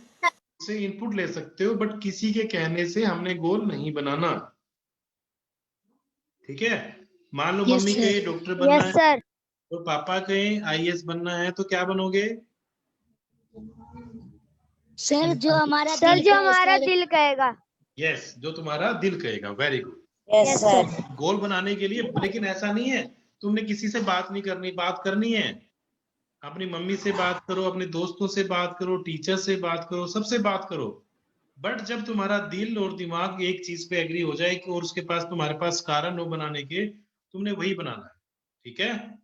[SPEAKER 1] से इनपुट ले सकते हो, बट किसी के कहने से हमने गोल नहीं बनाना। ठीक है मान लो
[SPEAKER 2] Yes,
[SPEAKER 1] मम्मी
[SPEAKER 2] sir.
[SPEAKER 1] कहे डॉक्टर बनना
[SPEAKER 4] यस
[SPEAKER 1] है
[SPEAKER 4] सर।
[SPEAKER 1] तो पापा कहे आईएएस बनना है तो क्या बनोगे?
[SPEAKER 2] सर जो हमारा
[SPEAKER 4] सर
[SPEAKER 2] दिल
[SPEAKER 4] जो
[SPEAKER 2] कहे,
[SPEAKER 4] हमारा
[SPEAKER 2] सर।
[SPEAKER 4] दिल कहेगा।
[SPEAKER 1] यस जो तुम्हारा दिल कहेगा। Very good.
[SPEAKER 3] Yes sir.
[SPEAKER 1] Goal बनाने के लिए लेकिन ऐसा नहीं है तुमने किसी से बात नहीं करनी, बात करनी है अपनी मम्मी से बात करो, अपने दोस्तों से बात करो, टीचर से बात करो, सबसे बात करो। बट जब तुम्हारा दिल और दिमाग एक चीज पे एग्री हो जाए कि और उसके पास तुम्हारे पास कारण हो बनाने के, तुमने वही बनाना है। ठीक है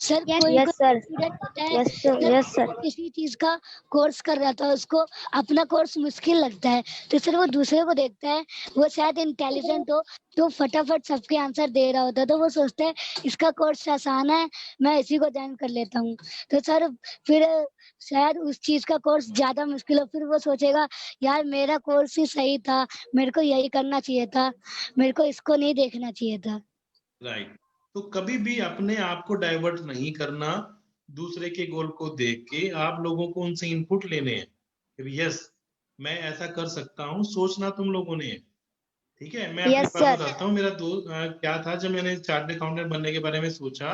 [SPEAKER 2] सर
[SPEAKER 4] यस
[SPEAKER 2] कोई
[SPEAKER 4] सर।
[SPEAKER 2] स्टूडेंट होता है,
[SPEAKER 4] yes sir.
[SPEAKER 2] Sir
[SPEAKER 4] yes sir.
[SPEAKER 2] वो किसी चीज का कोर्स कर रहा था, उसको अपना कोर्स मुश्किल लगता है, तो सर वो दूसरे को देखता है, वो शायद इंटेलिजेंट हो तो फटाफट सबके आंसर दे रहा होता है, तो वो सोचता है इसका कोर्स आसान है, मैं इसी को ज्वाइन कर लेता हूँ। तो सर फिर शायद उस चीज का कोर्स ज्यादा मुश्किल हो, फिर वो सोचेगा यार मेरा कोर्स ही सही था, मेरे को यही करना चाहिए था, मेरे को इसको नहीं देखना चाहिए था।
[SPEAKER 1] राइट तो कभी भी अपने आप को डाइवर्ट नहीं करना दूसरे के गोल को देख के। आप लोगों को उनसे इनपुट लेने हैं कि यस मैं ऐसा कर सकता हूँ, सोचना तुम लोगों ने है। ठीक है मैं अपनी
[SPEAKER 4] यस
[SPEAKER 1] बात
[SPEAKER 4] सर।
[SPEAKER 1] बताता हूँ। मेरा दोस्त क्या था, जब मैंने चार्टर्ड अकाउंटेंट बनने के बारे में सोचा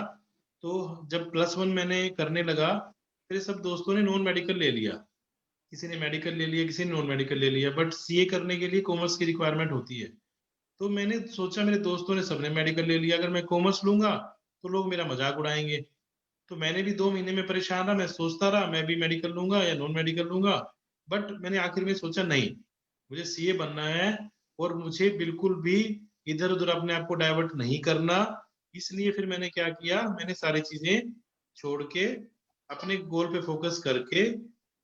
[SPEAKER 1] तो जब +1 मैंने करने लगा, मेरे सब दोस्तों ने नॉन मेडिकल ले लिया, किसी ने मेडिकल ले लिया, किसी ने नॉन मेडिकल ले लिया, बट सीए करने के लिए कॉमर्स की रिक्वायरमेंट होती है। तो मैंने सोचा मेरे दोस्तों ने सबने मेडिकल ले लिया, अगर मैं कॉमर्स लूंगा तो लोग मेरा मजाक उड़ाएंगे। तो मैंने भी 2 महीने में परेशान रहा, मैं सोचता रहा मैं भी मेडिकल लूंगा या नॉन मेडिकल लूंगा, बट मैंने आखिर में सोचा नहीं मुझे सीए बनना है और मुझे बिल्कुल भी इधर उधर अपने आप को डाइवर्ट नहीं करना। इसलिए फिर मैंने क्या किया, मैंने सारी चीजें छोड़ के अपने गोल पे फोकस करके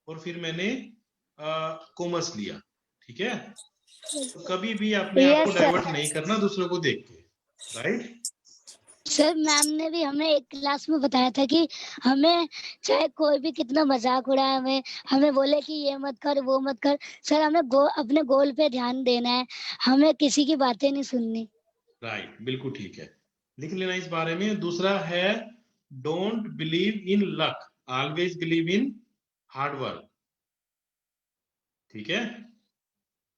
[SPEAKER 1] और फिर मैंने कॉमर्स लिया। ठीक है, तो कभी भी अपने आप को
[SPEAKER 2] Yes, sir.
[SPEAKER 1] डाइवर्ट नहीं करना दूसरों को देख के, राइट।
[SPEAKER 2] सर मैम ने भी हमें एक क्लास में बताया था कि हमें चाहे कोई भी कितना मजाक उड़ाए, हमें बोले कि ये मत कर वो मत कर, सर हमें अपने गोल पे ध्यान देना है, हमें किसी की बातें नहीं सुननी।
[SPEAKER 1] राइट, बिल्कुल ठीक है, लिख लेना इस बारे में। दूसरा है don't believe in luck, always believe in hard work. ठीक है,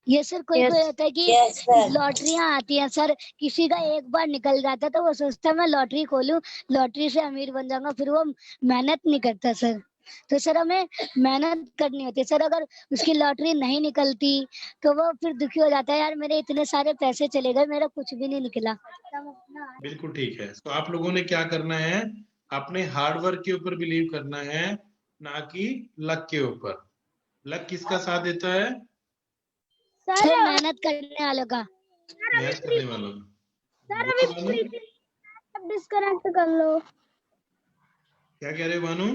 [SPEAKER 2] ये सर कोई
[SPEAKER 3] Yes.
[SPEAKER 2] कोई होता है कि
[SPEAKER 3] Yes, sir.
[SPEAKER 2] लॉटरियां आती हैं सर, किसी का एक बार निकल जाता है तो वो सोचता है मैं लॉटरी खोलूं, लॉटरी से अमीर बन जाऊंगा, फिर वो मेहनत नहीं करता सर। तो सर हमें मेहनत करनी होती है सर, अगर उसकी लॉटरी नहीं निकलती तो वो फिर दुखी हो जाता है, यार मेरे इतने सारे पैसे चले गए, मेरा कुछ भी नहीं निकला।
[SPEAKER 1] बिल्कुल ठीक है। तो आप लोगों ने क्या करना है, अपने हार्ड वर्क के ऊपर बिलीव करना है, ना कि लक के ऊपर। लक किसका साथ देता है?
[SPEAKER 2] सर मेहनत करने वालों का।
[SPEAKER 1] मेहनत करने वालों का।
[SPEAKER 3] सर
[SPEAKER 1] बोलो
[SPEAKER 3] अभी
[SPEAKER 1] भानु,
[SPEAKER 3] अब डिस्कनेक्ट कर लो।
[SPEAKER 1] क्या कह रहे हो Bhanu?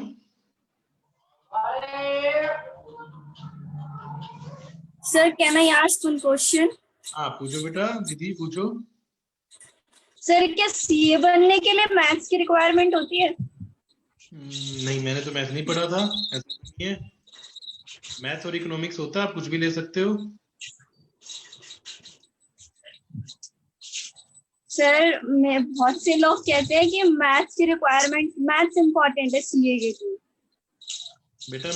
[SPEAKER 5] Sir, can I ask one question?
[SPEAKER 1] हाँ पूछो बेटा, दीदी पूछो।
[SPEAKER 5] सर क्या सीए बनने के लिए मैथ्स की रिक्वायरमेंट होती है?
[SPEAKER 1] नहीं, मैंने तो मैथ नहीं पढ़ा था, ऐसा नहीं है। मैथ और इकोनॉमिक्स होता है, आप कुछ भी ले सकते हो।
[SPEAKER 5] सर मैं बहुत से लोग कहते हैं कि मैथ्स की रिक्वायरमेंट, मैथ्स इम्पोर्टेंट है सीए के लिए।
[SPEAKER 1] बेटा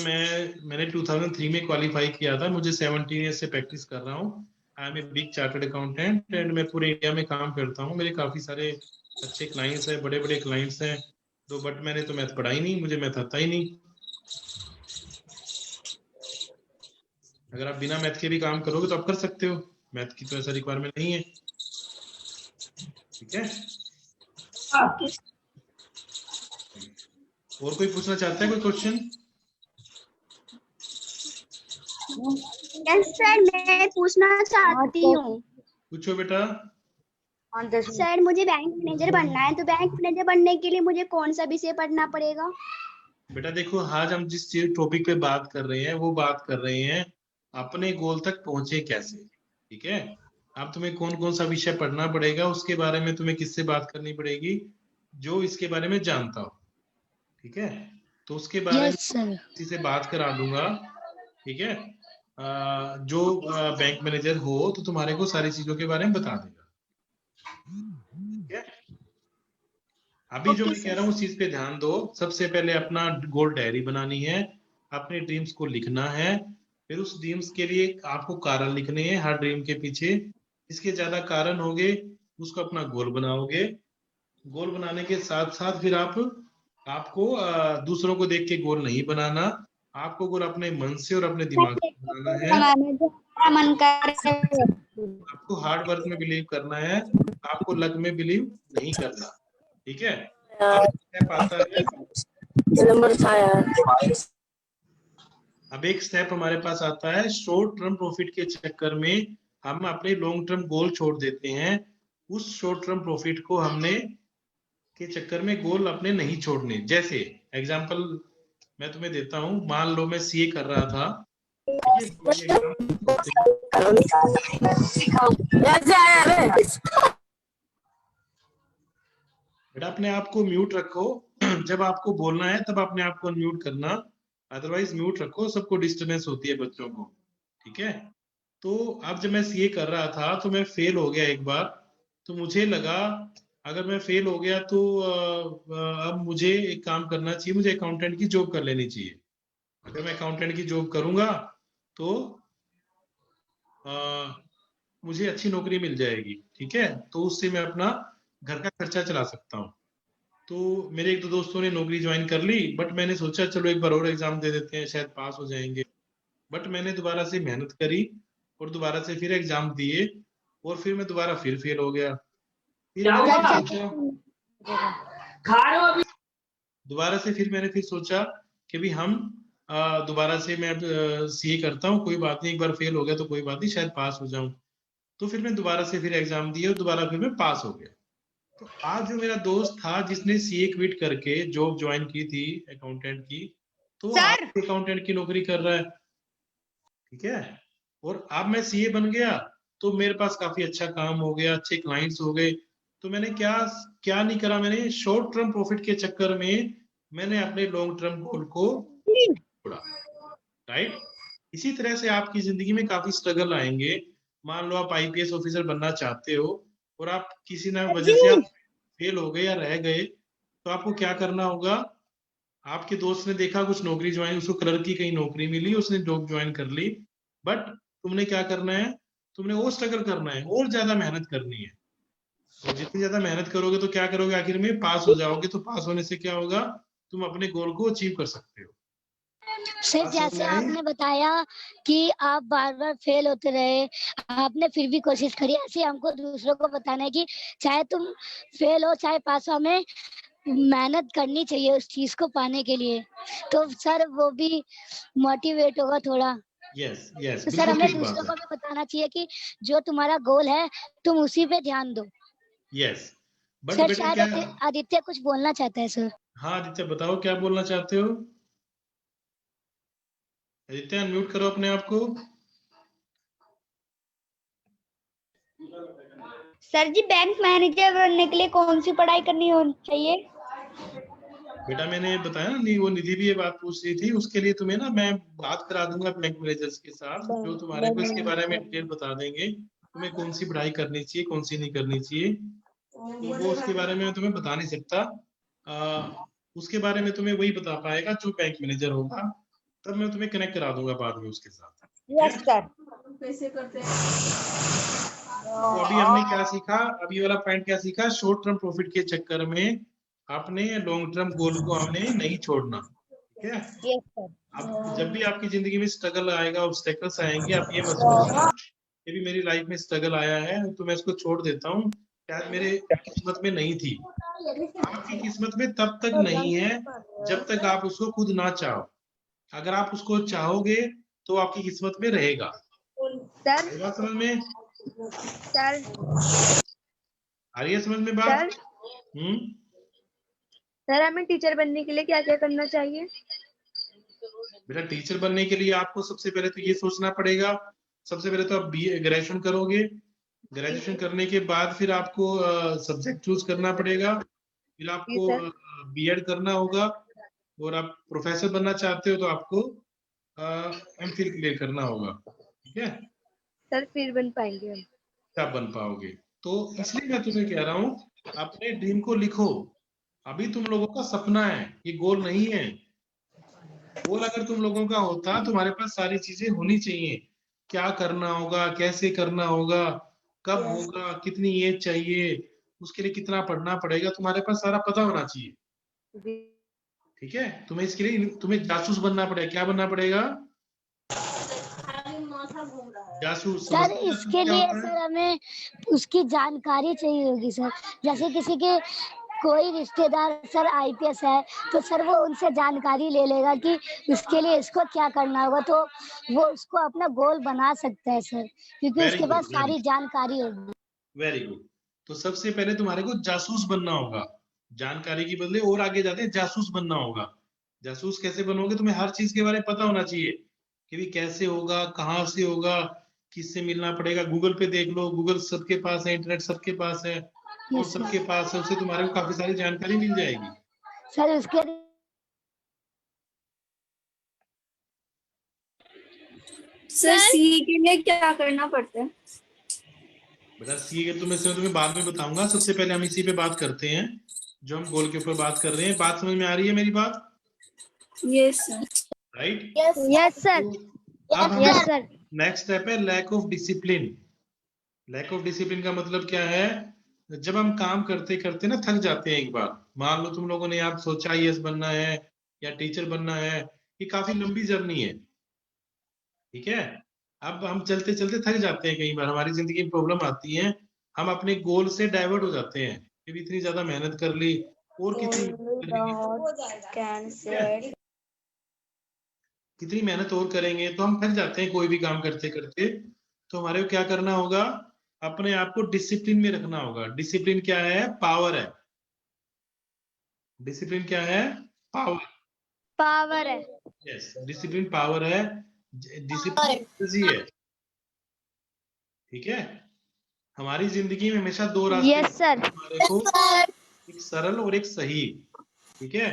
[SPEAKER 1] मैंने 2003 में क्वालिफाई किया था, मुझे 17 ईयर्स से प्रैक्टिस कर रहा हूँ। I am a big chartered accountant and मैं पूरे इंडिया में काम करता हूँ। मेरे काफी सारे अच्छे क्लाइंट्स हैं, बड़े बड़े क्लाइंट्स हैं। तो बट मैंने तो मैथ पढ़ा ही नहीं, मुझे मैथ आता ही नहीं। अगर आप बिना मैथ के भी काम करोगे तो आप कर सकते हो, मैथ की तो ऐसा रिक्वायरमेंट नहीं है। ठीक है, और कोई पूछना चाहता है कोई क्वेश्चन?
[SPEAKER 3] यस सर, मैं पूछना चाहती हूँ।
[SPEAKER 1] पूछो बेटा।
[SPEAKER 3] सर मुझे बैंक मैनेजर बनना है, तो बैंक मैनेजर बनने के लिए मुझे कौन सा विषय पढ़ना पड़ेगा?
[SPEAKER 1] बेटा देखो, आज हम जिस चीज टॉपिक पे बात कर रहे हैं वो बात कर रहे हैं अपने गोल तक पहुंचे कैसे। ठीक है, अब तुम्हें कौन कौन सा विषय पढ़ना पड़ेगा उसके बारे में तुम्हें किससे बात करनी पड़ेगी, जो इसके बारे में जानता हो। ठीक है, तो उसके बारे में किसी से बात करा दूंगा। ठीक है, जो बैंक मैनेजर हो तो तुम्हारे को सारी चीजों के बारे में बता देगा। ठीक है, अभी जो मैं कह रहा हूँ उस चीज पे ध्यान दो। सबसे पहले अपना गोल डायरी बनानी है, अपने ड्रीम्स को लिखना है, फिर उस ड्रीम्स के लिए आपको कारण लिखने हैं हर ड्रीम के पीछे। इसके ज्यादा कारण होंगे उसको अपना गोल बनाओगे। गोल बनाने के साथ साथ फिर आपको दूसरों को देख के गोल नहीं बनाना, आपको गोल अपने मन से और अपने दिमाग से बनाना है।
[SPEAKER 3] मन करे।
[SPEAKER 1] आपको हार्ड वर्क में बिलीव करना है, आपको लक में बिलीव नहीं करना। ठीक है, अब एक स्टेप हमारे पास आता है, शॉर्ट टर्म प्रॉफिट के चक्कर में हम अपने लॉन्ग टर्म गोल छोड़ देते हैं। उस शॉर्ट टर्म प्रॉफिट को हमने के चक्कर में गोल अपने नहीं छोड़ने। जैसे एग्जांपल मैं तुम्हें देता हूं, मान लो मैं सीए कर रहा था। बेटा अपने आप को म्यूट रखो, जब आपको बोलना है तब अपने आप को म्यूट करना, अदरवाइज म्यूट रखो, सबको डिस्टर्बेंस होती है बच्चों को। ठीक है, तो अब जब मैं सीए कर रहा था तो मैं फेल हो गया एक बार। तो मुझे लगा अगर मैं फेल हो गया तो अब मुझे एक काम करना चाहिए, मुझे अकाउंटेंट की जॉब कर लेनी चाहिए। अगर मैं अकाउंटेंट की जॉब करूंगा तो मुझे अच्छी नौकरी मिल जाएगी। ठीक है, तो उससे मैं अपना घर का खर्चा चला सकता हूँ। तो मेरे एक दो दोस्तों ने नौकरी ज्वाइन कर ली, बट मैंने सोचा चलो एक बार और एग्जाम दे देते हैं, शायद पास हो जाएंगे। बट मैंने दोबारा से मेहनत करी और दोबारा से फिर एग्जाम दिए और फिर मैं दोबारा फिर फेल हो गया। फिर मैंने फिर सोचा कि भी हम दोबारा से मैं सीए करता हूँ, कोई बात नहीं, एक बार फेल हो गया तो कोई बात नहीं, शायद पास हो जाऊं। तो फिर मैं दोबारा से फिर एग्जाम दिया और दोबारा फिर मैं पास हो गया। तो आज जो मेरा दोस्त था जिसने सीए क्विट करके जॉब ज्वाइन की थी अकाउंटेंट की, तो वो आज अकाउंटेंट की नौकरी कर रहा है, ठीक है। और अब मैं सीए बन गया तो मेरे पास काफी अच्छा काम हो गया, अच्छे क्लाइंट्स हो गए। तो मैंने क्या क्या नहीं करा, मैंने शॉर्ट टर्म प्रॉफिट के चक्कर में मैंने अपने लॉन्ग टर्म गोल को छोड़ा, राइट। इसी तरह से आपकी जिंदगी में काफी स्ट्रगल आएंगे। मान लो आप आईपीएस ऑफिसर बनना चाहते हो और आप किसी ना वजह से आप फेल हो गए या रह गए, तो आपको क्या करना होगा। आपके दोस्त ने देखा कुछ नौकरी ज्वाइन, उसको क्लर्क की कहीं नौकरी मिली, उसने जॉब ज्वाइन कर ली, बट तुमने क्या करना है, तुमने वो स्ट्रगल करना है और ज्यादा मेहनत करनी है। और जितनी ज्यादा मेहनत करोगे तो क्या करोगे, आखिर में पास हो जाओगे। तो पास होने से क्या होगा, तुम अपने गोल को अचीव कर सकते हो।
[SPEAKER 2] सर जैसे आपने बताया कि आप बार बार फेल होते रहे, आपने फिर भी कोशिश करी, ऐसे हमको दूसरों को बताना है कि चाहे तुम फेल हो चाहे पास हो, हमें मेहनत करनी चाहिए उस चीज को पाने के लिए। तो सर वो भी मोटिवेट होगा थोड़ा।
[SPEAKER 1] यस यस,
[SPEAKER 2] तो सर
[SPEAKER 1] बिल्कुल
[SPEAKER 2] हमें
[SPEAKER 1] ठीक बात
[SPEAKER 2] दूसरों
[SPEAKER 1] है।
[SPEAKER 2] को भी बताना चाहिए कि जो तुम्हारा गोल है तुम उसी पे ध्यान दो।
[SPEAKER 1] यस, बट
[SPEAKER 2] सर
[SPEAKER 1] बेटा
[SPEAKER 2] शायद
[SPEAKER 1] क्या,
[SPEAKER 2] आदित्य कुछ बोलना चाहता है सर।
[SPEAKER 1] हाँ आदित्य बताओ क्या बोलना चाहते हो। आदित्य अनम्यूट करो अपने आप को।
[SPEAKER 3] सर जी बैंक मैनेजर बनने के लिए कौन सी पढ़ाई करनी होनी चाहिए?
[SPEAKER 1] बेटा मैंने बताया ना, नहीं वो निधि भी ये बात पूछ रही थी, उसके लिए तुम्हें ना मैं बात करा दूंगा बैंक मैनेजर्स के साथ, जो तुम्हारे को इसके बारे में डिटेल बता देंगे, तुम्हें कौन सी पढ़ाई करनी चाहिए कौन सी नहीं करनी चाहिए। तो वो उसके बारे में मैं तुम्हें बता नहीं सकता। उसके बारे में तुम्हें वही बता पाएगा जो बैंक मैनेजर होगा, तब मैं तुम्हें कनेक्ट करा दूंगा बाद में उसके साथ।
[SPEAKER 3] Yes sir.
[SPEAKER 1] तो अभी हमने क्या सीखा, अभी वाला पॉइंट क्या सीखा, शॉर्ट टर्म प्रॉफिट के चक्कर में अपने लॉन्ग टर्म गोल को हमने नहीं छोड़ना, ठीक है।
[SPEAKER 3] Yes sir.
[SPEAKER 1] अब जब भी आपकी जिंदगी में स्ट्रगल आएगा, ऑब्स्टेकल्स आएंगे, आप ये मत सोचना ये भी मेरी लाइफ में स्ट्रगल आया है तो मैं इसको छोड़ देता हूँ, शायद मेरे किस्मत में नहीं थी। आपकी किस्मत में तब तक नहीं है जब तक आप उसको खुद ना चाहो। अगर आप उसको चाहोगे तो आपकी किस्मत में रहेगा।
[SPEAKER 4] सर
[SPEAKER 1] आई बात समझ में,
[SPEAKER 4] सर
[SPEAKER 1] आ रही है समझ में बात।
[SPEAKER 4] सर सर हमें टीचर बनने के लिए क्या क्या करना चाहिए?
[SPEAKER 1] बेटा टीचर बनने के लिए आपको सबसे पहले तो ये सोचना पड़ेगा, सबसे पहले तो आप बीए ग्रेजुएशन करोगे, ग्रेजुएशन करने के बाद फिर आपको सब्जेक्ट चूज करना पड़ेगा, फिर
[SPEAKER 4] जी
[SPEAKER 1] आपको
[SPEAKER 4] सर।
[SPEAKER 1] बीएड करना होगा, और आप प्रोफेसर बनना चाहते हो तो आपको एमफिल क्लियर करना होगा, ठीक है,
[SPEAKER 4] सर फिर बन पाएंगे हम।
[SPEAKER 1] तब बन पाओगे। तो इसलिए मैं तुम्हें कह रहा हूँ अपने ड्रीम को लिखो। अभी तुम लोगों का सपना है, ये गोल नहीं है। गोल अगर तुम लोगों का होता, तुम्हारे पास सारी चीजें होनी चाहिए, क्या करना होगा, कैसे करना होगा, कब होगा, कितनी एज चाहिए, उसके लिए कितना पढ़ना पड़ेगा, तुम्हारे पास सारा पता होना चाहिए,
[SPEAKER 4] जी
[SPEAKER 1] ठीक है। तुम्हें इसके लिए तुम्हें जासूस बनना पड़ेगा, क्या बनना पड़ेगा, जासूस।
[SPEAKER 2] सर
[SPEAKER 1] समझते हो जासूस
[SPEAKER 2] इसके
[SPEAKER 1] क्या
[SPEAKER 2] लिए
[SPEAKER 1] होता है।
[SPEAKER 2] सर हमें उसकी जानकारी चाहिए होगी सर। जैसे किसी के कोई रिश्तेदार सर आईपीएस है तो सर वो उनसे जानकारी ले लेगा कि उसके लिए इसको क्या करना होगा, तो वो उसको अपना गोल बना सकता है सर, क्योंकि
[SPEAKER 1] वेरी
[SPEAKER 2] उसके
[SPEAKER 1] गुड,
[SPEAKER 2] पास सारी जानकारी होगी।
[SPEAKER 1] Very good. तो सबसे पहले तुम्हारे को जासूस बनना होगा, जानकारी के बदले और आगे जाके जासूस बनना होगा। जासूस कैसे बनोगे, तुम्हें हर चीज के बारे में पता होना चाहिए कि भी कैसे होगा, कहाँ से होगा, किससे मिलना पड़ेगा, गूगल पे देख लो, गूगल सबके पास है, इंटरनेट सबके पास है, और
[SPEAKER 2] Yes,
[SPEAKER 1] सबके पास है, उससे तुम्हारे को काफी सारी जानकारी मिल जाएगी।
[SPEAKER 2] सर उसके
[SPEAKER 5] सर सीए के लिए क्या करना पड़ता है?
[SPEAKER 1] बेटा सी के तुम्हें बाद में बताऊंगा, सबसे पहले हम इसी पे बात करते हैं, जो हम गोल के ऊपर बात कर रहे हैं। बात समझ में आ रही है मेरी बात,
[SPEAKER 5] yes sir.
[SPEAKER 1] Right.
[SPEAKER 4] Yes sir.
[SPEAKER 1] अब
[SPEAKER 4] यस
[SPEAKER 1] हम
[SPEAKER 4] सर।
[SPEAKER 1] नेक्स्ट स्टेप है lack of discipline. Lack of discipline का मतलब क्या है, जब हम काम करते करते ना थक जाते हैं एक बार, मान लो तुम लोगों ने आप सोचा आईएएस बनना है या टीचर बनना है, ये काफी लंबी जर्नी है, ठीक है। अब हम चलते चलते थक जाते हैं, कई बार हमारी जिंदगी में प्रॉब्लम आती है, हम अपने गोल से डाइवर्ट हो जाते हैं कि इतनी ज्यादा मेहनत कर ली और कितनी मेहनत करेंगे, ठीक है? कितनी मेहनत और करेंगे, तो हम थक जाते हैं कोई भी काम करते करते। तो हमारे को क्या करना होगा, अपने आप को डिसिप्लिन में रखना होगा। डिसिप्लिन क्या है? पावर है। डिसिप्लिन क्या है? पावर।
[SPEAKER 4] पावर है।
[SPEAKER 1] यस, डिसिप्लिन पावर है। डिसिप्लिन है। ठीक है, हमारी जिंदगी में हमेशा दो रास्ते
[SPEAKER 4] यस सर।
[SPEAKER 1] हमारे को, एक सरल और एक सही। ठीक है,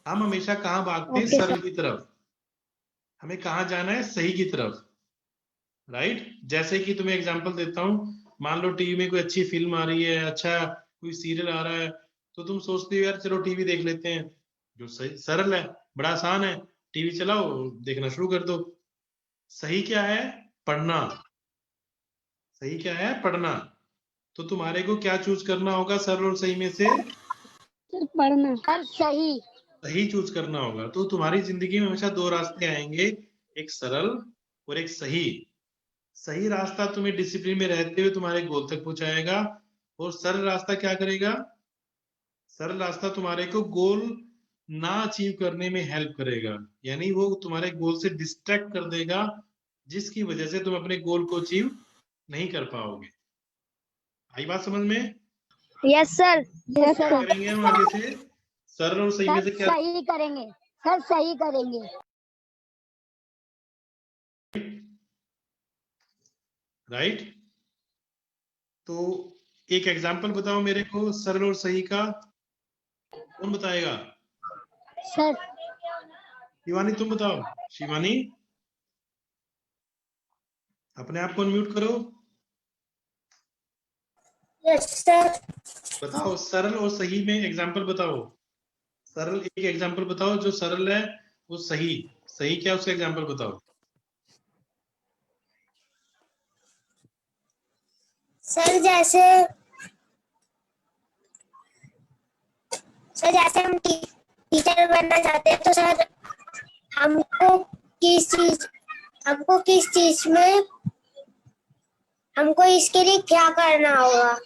[SPEAKER 1] हम हमेशा कहाँ भागते हैं? सरल की तरफ। हमें कहाँ जाना है? सही की तरफ। राइट, जैसे कि तुम्हें एग्जांपल देता हूँ, मान लो टीवी में कोई अच्छी फिल्म आ रही है, अच्छा कोई सीरियल आ रहा है, तो तुम सोचते हो यार चलो टीवी देख लेते हैं, जो सही सरल है, बड़ा आसान है, टीवी चलाओ, देखना शुरू कर दो। सही क्या है? पढ़ना। सही क्या है? पढ़ना। तो तुम्हारे को क्या चूज करना होगा सरल और सही में से?
[SPEAKER 2] पढ़ना। सर सही।
[SPEAKER 1] सही चूज करना होगा। तो तुम्हारी जिंदगी में हमेशा दो रास्ते आएंगे, एक सरल और एक सही। सही रास्ता तुम्हें डिसिप्लिन में रहते हुए तुम्हारे गोल तक पहुंचाएगा, और सरल रास्ता क्या करेगा? सरल रास्ता तुम्हारे को गोल ना अचीव करने में हेल्प करेगा, यानी वो तुम्हारे गोल से डिस्ट्रैक्ट कर देगा, जिसकी वजह से तुम अपने गोल को अचीव नहीं कर पाओगे। आई बात समझ में?
[SPEAKER 4] Yes sir.
[SPEAKER 2] यस
[SPEAKER 1] क्या
[SPEAKER 2] सर।
[SPEAKER 1] करेंगे हम आगे से? सरल और सही में
[SPEAKER 2] सर
[SPEAKER 1] से क्या?
[SPEAKER 2] सही करेंगे। सर सही करेंगे।
[SPEAKER 1] राइट, तो एक एग्जांपल बताओ मेरे को सरल और सही का। कौन बताएगा?
[SPEAKER 2] सर
[SPEAKER 1] शिवानी तुम बताओ। शिवानी, अपने आप को अनम्यूट करो।
[SPEAKER 3] Yes sir.
[SPEAKER 1] बताओ सरल और सही में एग्जांपल बताओ। सरल एक एग्जांपल बताओ जो सरल है, वो सही। सही क्या, उसका एग्जांपल बताओ।
[SPEAKER 3] सर जैसे हम टीचर बनना चाहते हैं, तो सर हमको किस चीज में हमको इसके लिए क्या करना होगा?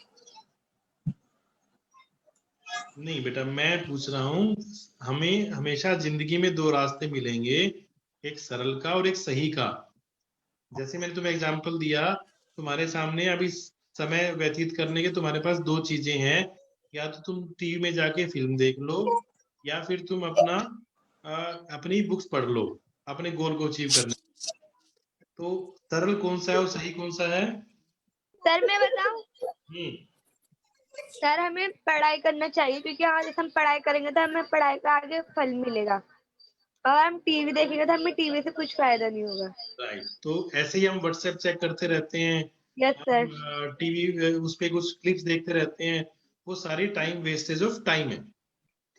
[SPEAKER 1] नहीं बेटा, मैं पूछ रहा हूँ, हमें हमेशा जिंदगी में दो रास्ते मिलेंगे, एक सरल का और एक सही का। जैसे मैंने तुम्हें एग्जांपल दिया, तुम्हारे सामने अभी समय व्यतीत करने के तुम्हारे पास दो चीजें हैं, या तो तुम टीवी में जाके फिल्म देख लो, या फिर तुम अपनी बुक्स पढ़ लो अपने गोल को अचीव करने। तो सरल कौन सा है और सही कौन सा है?
[SPEAKER 4] सर मैं बताऊं? सर हमें पढ़ाई करना चाहिए, क्योंकि हाँ जैसे हम पढ़ाई करेंगे तो हमें पढ़ाई का आगे फल मिलेगा, और हम टीवी देखेंगे तो हमें टीवी से कुछ फायदा नहीं होगा।
[SPEAKER 1] राइट, तो ऐसे ही हम व्हाट्सएप चेक करते रहते हैं,
[SPEAKER 4] यस सर।
[SPEAKER 1] टीवी उस पे कुछ क्लिप्स देखते रहते हैं, वो सारी टाइम वेस्टेज ऑफ टाइम है।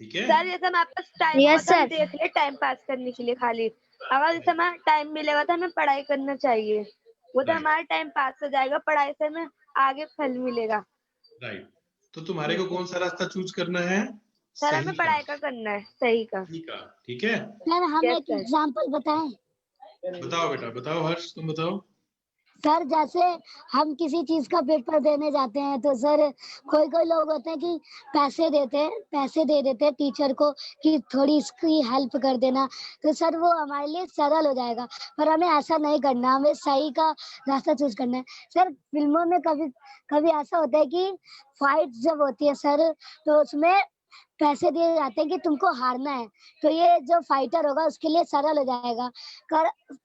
[SPEAKER 1] ठीक है,
[SPEAKER 4] सर जैसे हमारे पास टाइम
[SPEAKER 3] Yes,
[SPEAKER 4] होता है हम
[SPEAKER 3] sir.
[SPEAKER 4] देख ले टाइम पास करने के लिए खाली, अगर जैसे हमें टाइम मिलेगा तो हमें पढ़ाई करना चाहिए, वो तो
[SPEAKER 1] Right.
[SPEAKER 4] हमारा टाइम पास हो जाएगा, पढ़ाई से हमें आगे फल मिलेगा।
[SPEAKER 1] राइट, तो तुम्हारे को कौन सा रास्ता चूज करना है?
[SPEAKER 4] सर
[SPEAKER 1] सही
[SPEAKER 4] हमें
[SPEAKER 1] का।
[SPEAKER 4] पढ़ाई का करना है, सही का।
[SPEAKER 1] सही का, ठीक है।
[SPEAKER 2] सर हम
[SPEAKER 4] Yes,
[SPEAKER 2] एक
[SPEAKER 4] sir.
[SPEAKER 2] एग्जांपल बताएं।
[SPEAKER 1] बताओ बेटा, बताओ हर्ष, तुम बताओ।
[SPEAKER 2] सर जैसे हम किसी चीज का पेपर देने जाते हैं, तो सर कोई कोई लोग होते हैं कि पैसे दे देते हैं टीचर को कि थोड़ी इसकी हेल्प कर देना, तो सर वो हमारे लिए सरल हो जाएगा। पर हमें ऐसा नहीं करना, हमें सही का रास्ता चूज करना है। सर फिल्मों में कभी कभी ऐसा होता है कि फाइट जब होती है सर, तो उसमें पैसे दिए जाते हैं कि तुमको हारना है, तो ये जो फाइटर होगा उसके लिए सरल हो जाएगा।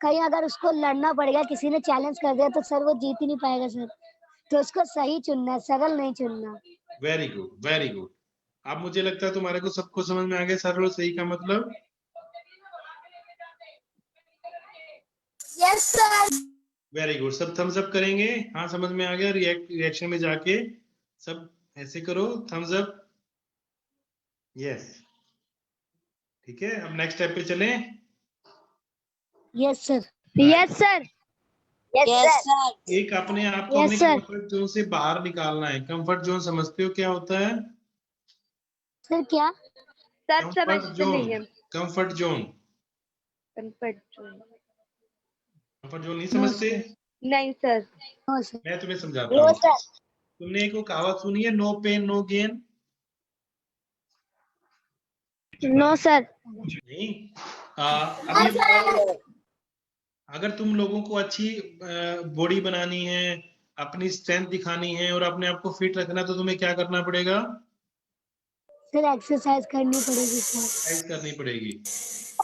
[SPEAKER 2] कहीं अगर उसको लड़ना पड़ेगा, किसी ने चैलेंज कर दिया, तो सर वो जीत ही नहीं पाएगा सर। तो उसको सही चुनना है, सरल नहीं चुनना।
[SPEAKER 1] Very good, very good. अब मुझे लगता है तुम्हारे को सबको समझ में आ गया सरल और सही का मतलब।
[SPEAKER 3] Yes sir.
[SPEAKER 1] वेरी गुड, सब थम्स अप करेंगे। हाँ समझ में आ गया। रिएक्शन में जाके सब ऐसे करो, थम्स अप। यस, ठीक है, अब नेक्स्ट स्टेप पे चलें।
[SPEAKER 2] Yes sir.
[SPEAKER 4] Yes sir.
[SPEAKER 3] Yes sir.
[SPEAKER 1] एक अपने आप को
[SPEAKER 3] Yes,
[SPEAKER 1] अपने
[SPEAKER 3] sir.
[SPEAKER 1] कंफर्ट जोन से बाहर निकालना है। कंफर्ट जोन समझते हो क्या होता है?
[SPEAKER 2] सर क्या?
[SPEAKER 4] सर
[SPEAKER 1] कंफर्ट
[SPEAKER 4] समझते
[SPEAKER 1] जोन,
[SPEAKER 4] नहीं है।
[SPEAKER 1] Comfort zone,
[SPEAKER 4] comfort zone
[SPEAKER 1] comfort zone नहीं
[SPEAKER 2] नो
[SPEAKER 1] समझते?
[SPEAKER 2] सर।
[SPEAKER 4] नहीं सर।
[SPEAKER 2] No sir.
[SPEAKER 1] मैं तुम्हें समझाता हूँ। तुमने एक वो कहावत सुनी है, no pain no gain?
[SPEAKER 4] No sir.
[SPEAKER 1] नहीं। अभी बताओ, अगर तुम लोगों को अच्छी बॉडी बनानी है, अपनी स्ट्रेंथ दिखानी है और अपने आप को फिट रखना है, तो तुम्हें क्या करना पड़ेगा?
[SPEAKER 2] सर एक्सरसाइज करनी पड़ेगी सर।
[SPEAKER 1] एक्सरसाइज करनी पड़ेगी।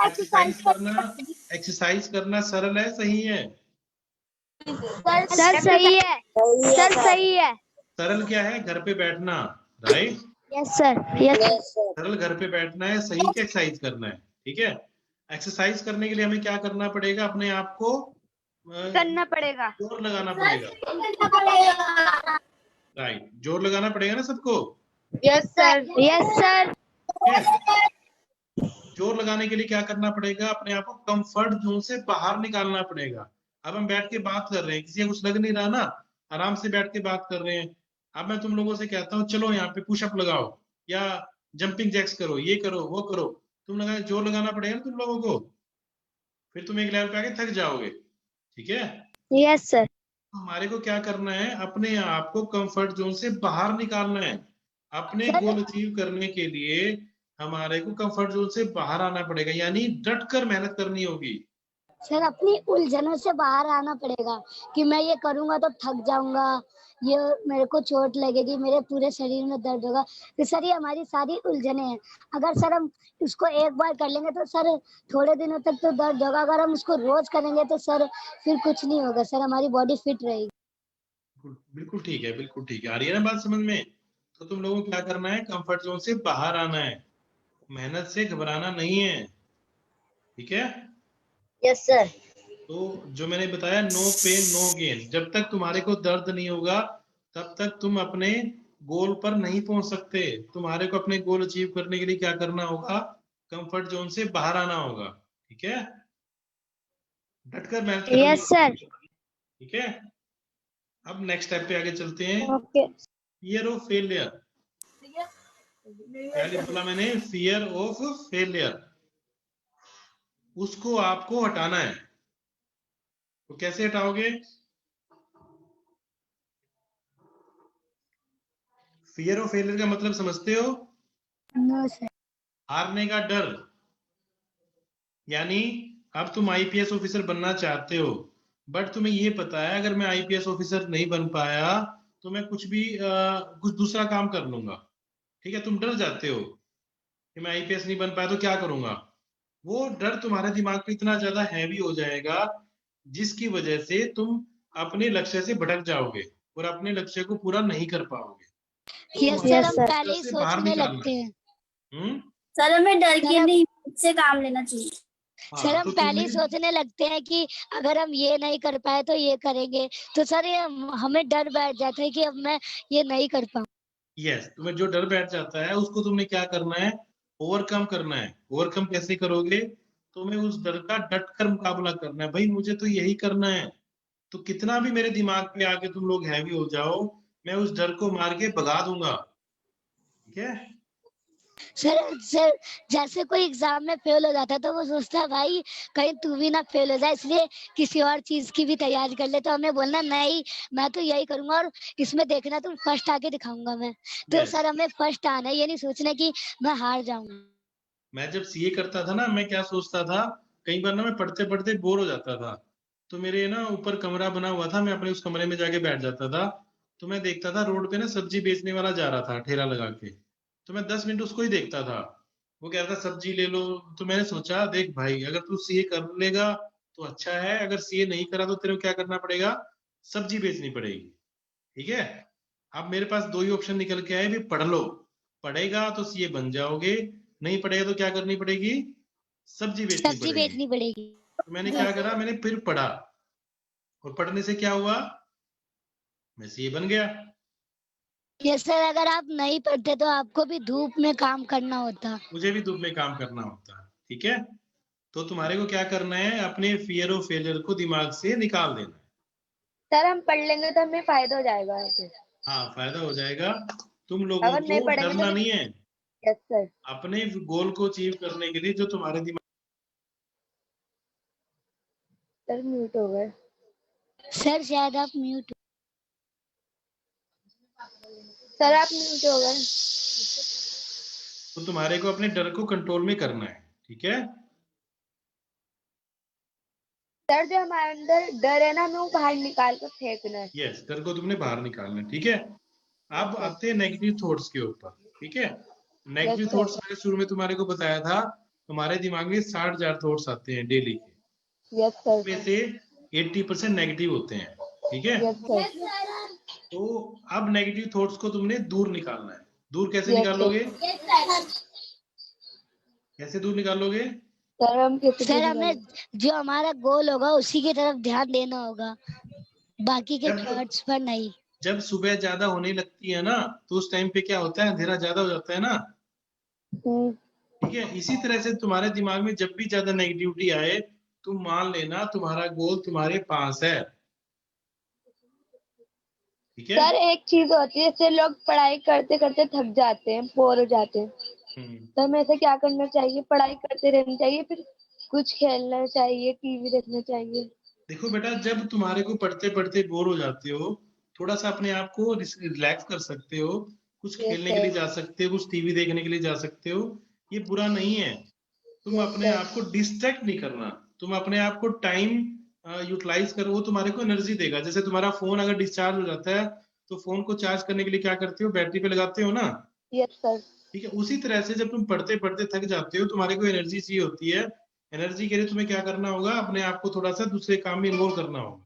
[SPEAKER 3] एक्सरसाइज
[SPEAKER 1] एक्सरसाइज करना सरल है, सही है?
[SPEAKER 3] सर सही है, सर सही है।
[SPEAKER 1] सरल क्या है? घर पे बैठना, right?
[SPEAKER 2] Yes sir, yes sir.
[SPEAKER 1] सरल घर पे बैठना है, सही क्या एक्सरसाइज करना है, ठीक है? एक्सरसाइज करने के लिए हमें क्या करना पड़ेगा? अपने आप को
[SPEAKER 4] करना पड़ेगा,
[SPEAKER 1] जोर लगाना पड़ेगा, राइट? जोर लगाना पड़ेगा ना सबको।
[SPEAKER 4] Yes sir,
[SPEAKER 3] yes sir.
[SPEAKER 1] जोर लगाने के लिए क्या करना पड़ेगा? अपने आप को कंफर्ट जोन से बाहर निकालना पड़ेगा। अब हम बैठ के बात कर रहे हैं, किसी को कुछ लग नहीं रहा ना, आराम से बैठ के बात कर रहे हैं। अब मैं तुम लोगों से कहता हूँ चलो यहाँ पे पुशअप लगाओ या जंपिंग जैक्स करो, ये करो वो करो, तुम लगा जोर लगाना पड़ेगा ना तुम लोगों को, फिर तुम एक लेवल पे आके थक जाओगे, ठीक है?
[SPEAKER 3] Yes sir.
[SPEAKER 1] हमारे को क्या करना है? अपने आप को कंफर्ट जोन से बाहर निकालना है। अपने गोल अचीव करने के लिए हमारे को कंफर्ट जोन से बाहर आना पड़ेगा, यानी डट कर मेहनत करनी होगी।
[SPEAKER 2] सर अपनी उलझनों से बाहर आना पड़ेगा कि मैं ये करूंगा तो थक जाऊंगा, ये मेरे को चोट लगेगी, मेरे पूरे शरीर में दर्द होगा। तो सर ये हमारी सारी उलझने हैं। अगर सर हम उसको एक बार कर लेंगे तो सर थोड़े दिनों तक तो दर्द होगा, अगर हम उसको रोज करेंगे तो सर फिर कुछ नहीं होगा सर, हमारी बॉडी फिट रहेगी।
[SPEAKER 1] बिल्कुल ठीक है, बिल्कुल ठीक है। आ रही है ना बात समझ में? तो तुम लोगों को क्या करना है? कंफर्ट जोन से बाहर आना है, मेहनत से घबराना नहीं है, ठीक है?
[SPEAKER 3] Yes sir.
[SPEAKER 1] तो जो मैंने बताया, नो पेन नो गेन, जब तक तुम्हारे को दर्द नहीं होगा तब तक तुम अपने गोल पर नहीं पहुंच सकते। तुम्हारे को अपने गोल अचीव करने के लिए क्या करना होगा? कंफर्ट जोन से बाहर आना होगा, ठीक है? डटकर मेहनत करनी
[SPEAKER 3] यस सर।
[SPEAKER 1] होगी, ठीक है? अब नेक्स्ट स्टेप पे आगे चलते हैं।
[SPEAKER 3] ओके।
[SPEAKER 1] फियर ऑफ फेलियर, पहले बोला मैंने फियर ऑफ फेलियर, उसको आपको हटाना है। तो कैसे हटाओगे? फियर ऑफ फेलियर का मतलब समझते हो?
[SPEAKER 2] No sir.
[SPEAKER 1] हारने का डर, यानी अब तुम आईपीएस ऑफिसर बनना चाहते हो, बट तुम्हें ये पता है अगर मैं आईपीएस ऑफिसर नहीं बन पाया तो मैं कुछ भी कुछ दूसरा काम कर लूंगा, ठीक है? तुम डर जाते हो कि मैं आईपीएस नहीं बन पाया तो क्या करूंगा। वो डर तुम्हारे दिमाग पे इतना ज्यादा हैवी हो जाएगा जिसकी वजह से तुम अपने लक्ष्य से भटक जाओगे और अपने लक्ष्य को पूरा नहीं कर पाओगे।
[SPEAKER 2] यस
[SPEAKER 1] तुम्हारे
[SPEAKER 2] सर, हम
[SPEAKER 1] को इस
[SPEAKER 2] पहले
[SPEAKER 1] डर
[SPEAKER 2] ही
[SPEAKER 1] से बाहर
[SPEAKER 2] सोचने
[SPEAKER 1] निकालना
[SPEAKER 2] लगते
[SPEAKER 1] है।
[SPEAKER 2] हैं।
[SPEAKER 5] सर हमें डर के
[SPEAKER 2] सर
[SPEAKER 5] नहीं हिम्मत से काम लेना चाहिए।
[SPEAKER 2] सर
[SPEAKER 1] हाँ,
[SPEAKER 2] हम
[SPEAKER 1] तो
[SPEAKER 2] पहले ही
[SPEAKER 1] तुम्हें
[SPEAKER 2] सोचने लगते हैं कि अगर हम ये नहीं कर पाए तो ये करेंगे, तो सर ये हमें डर बैठ जाता है कि अब मैं ये नहीं कर पाऊँ।
[SPEAKER 1] यस, तुम्हें जो डर बैठ जाता है उसको तुमने क्या करना है? ओवरकम करना है। ओवरकम कैसे करोगे? तुम्हें उस डर का डट कर मुकाबला करना है। भाई मुझे तो यही करना है, तो कितना भी मेरे दिमाग पे आके तुम लोग हैवी हो जाओ, मैं उस डर को मार के भगा दूंगा, ठीक है?
[SPEAKER 2] सर जैसे कोई एग्जाम में फेल हो जाता है तो वो सोचता है भाई कहीं तू भी ना फेल हो जाए, इसलिए किसी और चीज की भी तैयारी कर ले। तो हमें बोलना नहीं, मैं तो यही करूंगा और इसमें देखना तुम फर्स्ट आके दिखाऊंगा मैं। तो
[SPEAKER 1] यस,
[SPEAKER 2] सर हमें फर्स्ट आना है, ये नहीं सोचना कि मैं हार जाऊंगा।
[SPEAKER 1] मैं जब सीए करता था ना, मैं क्या सोचता था, कई बार ना मैं पढ़ते पढ़ते बोर हो जाता था, तो मेरे ना ऊपर कमरा बना हुआ था, मैं अपने उस कमरे में जाके बैठ जाता था। तो मैं देखता था रोड पे ना सब्जी बेचने वाला जा रहा था ठेला लगा के, तो मैं 10 मिनट उसको ही देखता था। वो कह रहा था सब्जी ले लो, तो मैंने सोचा देख भाई अगर तू सीए कर लेगा तो अच्छा है, अगर सीए नहीं करा तो तेरे को क्या करना पड़ेगा? सब्जी बेचनी पड़ेगी, ठीक है? अब मेरे पास दो ही ऑप्शन निकल के आए, भी पढ़ लो, पढ़ेगा तो सीए बन जाओगे, नहीं पढ़ेगा तो क्या करनी पड़ेगी? सब्जी बेचनी
[SPEAKER 2] सब्जी
[SPEAKER 1] पड़ेगी।
[SPEAKER 2] बेचनी पड़ेगी।
[SPEAKER 1] तो मैंने क्या करा, मैंने फिर पढ़ा, और पढ़ने से क्या हुआ? मैं सीए बन गया।
[SPEAKER 2] यस सर, अगर आप नहीं पढ़ते तो आपको भी धूप में काम करना होता।
[SPEAKER 1] मुझे भी धूप में काम करना होता है, ठीक है? तो तुम्हारे को क्या करना है? अपने फियर ऑफ फेलियर को दिमाग से निकाल देना है।
[SPEAKER 4] सर हम पढ़ लेंगे तो हमें फायदा हो जाएगा ऐसे।
[SPEAKER 1] हाँ, फायदा हो जाएगा। तुम लोगों
[SPEAKER 4] अगर नहीं
[SPEAKER 1] को
[SPEAKER 4] पढ़ेंगे तो
[SPEAKER 1] डरना नहीं है,
[SPEAKER 4] यस सर।
[SPEAKER 1] अपने गोल को अचीव करने के लिए जो तुम्हारे दिमाग।
[SPEAKER 4] सर म्यूट हो गए।
[SPEAKER 2] सर शायद आप म्यूट।
[SPEAKER 4] सर आप म्यूट हो गए।
[SPEAKER 1] तो तुम्हारे को अपने डर को कंट्रोल में करना है, ठीक है?
[SPEAKER 4] सर जो हमारे अंदर डर है ना, हमें वो बाहर निकाल कर फेंकना है।
[SPEAKER 1] यस, डर को तुमने बाहर निकालना है, ठीक है। अब आते हैं नेगेटिव थॉट्स के ऊपर, ठीक है। Negative
[SPEAKER 4] Yes,
[SPEAKER 1] thoughts
[SPEAKER 4] sir.
[SPEAKER 1] मैंने शुरू में तुम्हारे को बताया था, तुम्हारे दिमाग में 60,000 थॉट्स आते हैं डेली के,
[SPEAKER 4] Yes, sir.
[SPEAKER 1] में से 80% नेगेटिव होते हैं, ठीक है।
[SPEAKER 4] Yes, sir.
[SPEAKER 1] तो अब नेगेटिव थॉट्स को तुमने दूर निकालना है। दूर कैसे
[SPEAKER 4] Yes,
[SPEAKER 1] निकालोगे?
[SPEAKER 2] सर
[SPEAKER 1] कैसे दूर निकालोगे?
[SPEAKER 4] सर हम कैसे
[SPEAKER 2] सर
[SPEAKER 4] दूर
[SPEAKER 2] हमें
[SPEAKER 4] निकालें?
[SPEAKER 2] जो हमारा गोल होगा उसी की तरफ ध्यान देना होगा, बाकी के
[SPEAKER 1] जब
[SPEAKER 2] थॉट्स पर नहीं।
[SPEAKER 1] जब सुबह ज्यादा होने लगती है ना, तो उस टाइम पे क्या होता है, अंधेरा ज्यादा हो जाता है ना,
[SPEAKER 4] हम्म,
[SPEAKER 1] ठीक है। इसी तरह से तुम्हारे दिमाग में जब भी ज्यादा नेगेटिविटी आए, तुम मान लेना तुम्हारा गोल तुम्हारे पास है, ठीक है।
[SPEAKER 4] सर एक चीज होती है, जैसे लोग पढ़ाई करते करते थक जाते हैं, बोर हो जाते हैं, तो हमें ऐसे क्या करना चाहिए? पढ़ाई करते रहनी चाहिए, फिर कुछ खेलना चाहिए, टीवी देखना चाहिए?
[SPEAKER 1] देखो बेटा, जब तुम्हारे को पढ़ते पढ़ते बोर हो जाते हो, थोड़ा सा अपने आप को रिलैक्स कर सकते हो, कुछ
[SPEAKER 4] Yes,
[SPEAKER 1] खेलने के लिए
[SPEAKER 4] sir.
[SPEAKER 1] जा सकते हो, कुछ टीवी देखने के लिए जा सकते हो, ये बुरा नहीं है। तुम
[SPEAKER 4] Yes,
[SPEAKER 1] अपने
[SPEAKER 4] sir.
[SPEAKER 1] आप को डिस्ट्रैक्ट नहीं करना, तुम अपने आप को टाइम यूटिलाइज करो, वो तुम्हारे को एनर्जी देगा। जैसे तुम्हारा फोन अगर डिस्चार्ज हो जाता है, तो फोन को चार्ज करने के लिए क्या करते हो, बैटरी पे लगाते हो ना,
[SPEAKER 4] Yes, sir.
[SPEAKER 1] ठीक है। उसी तरह से जब तुम पढ़ते पढ़ते थक जाते हो, तुम्हारे को एनर्जी चाहिए होती है, एनर्जी के लिए तुम्हें क्या करना होगा, अपने आप को थोड़ा सा दूसरे काम में इन्वॉल्व करना होगा,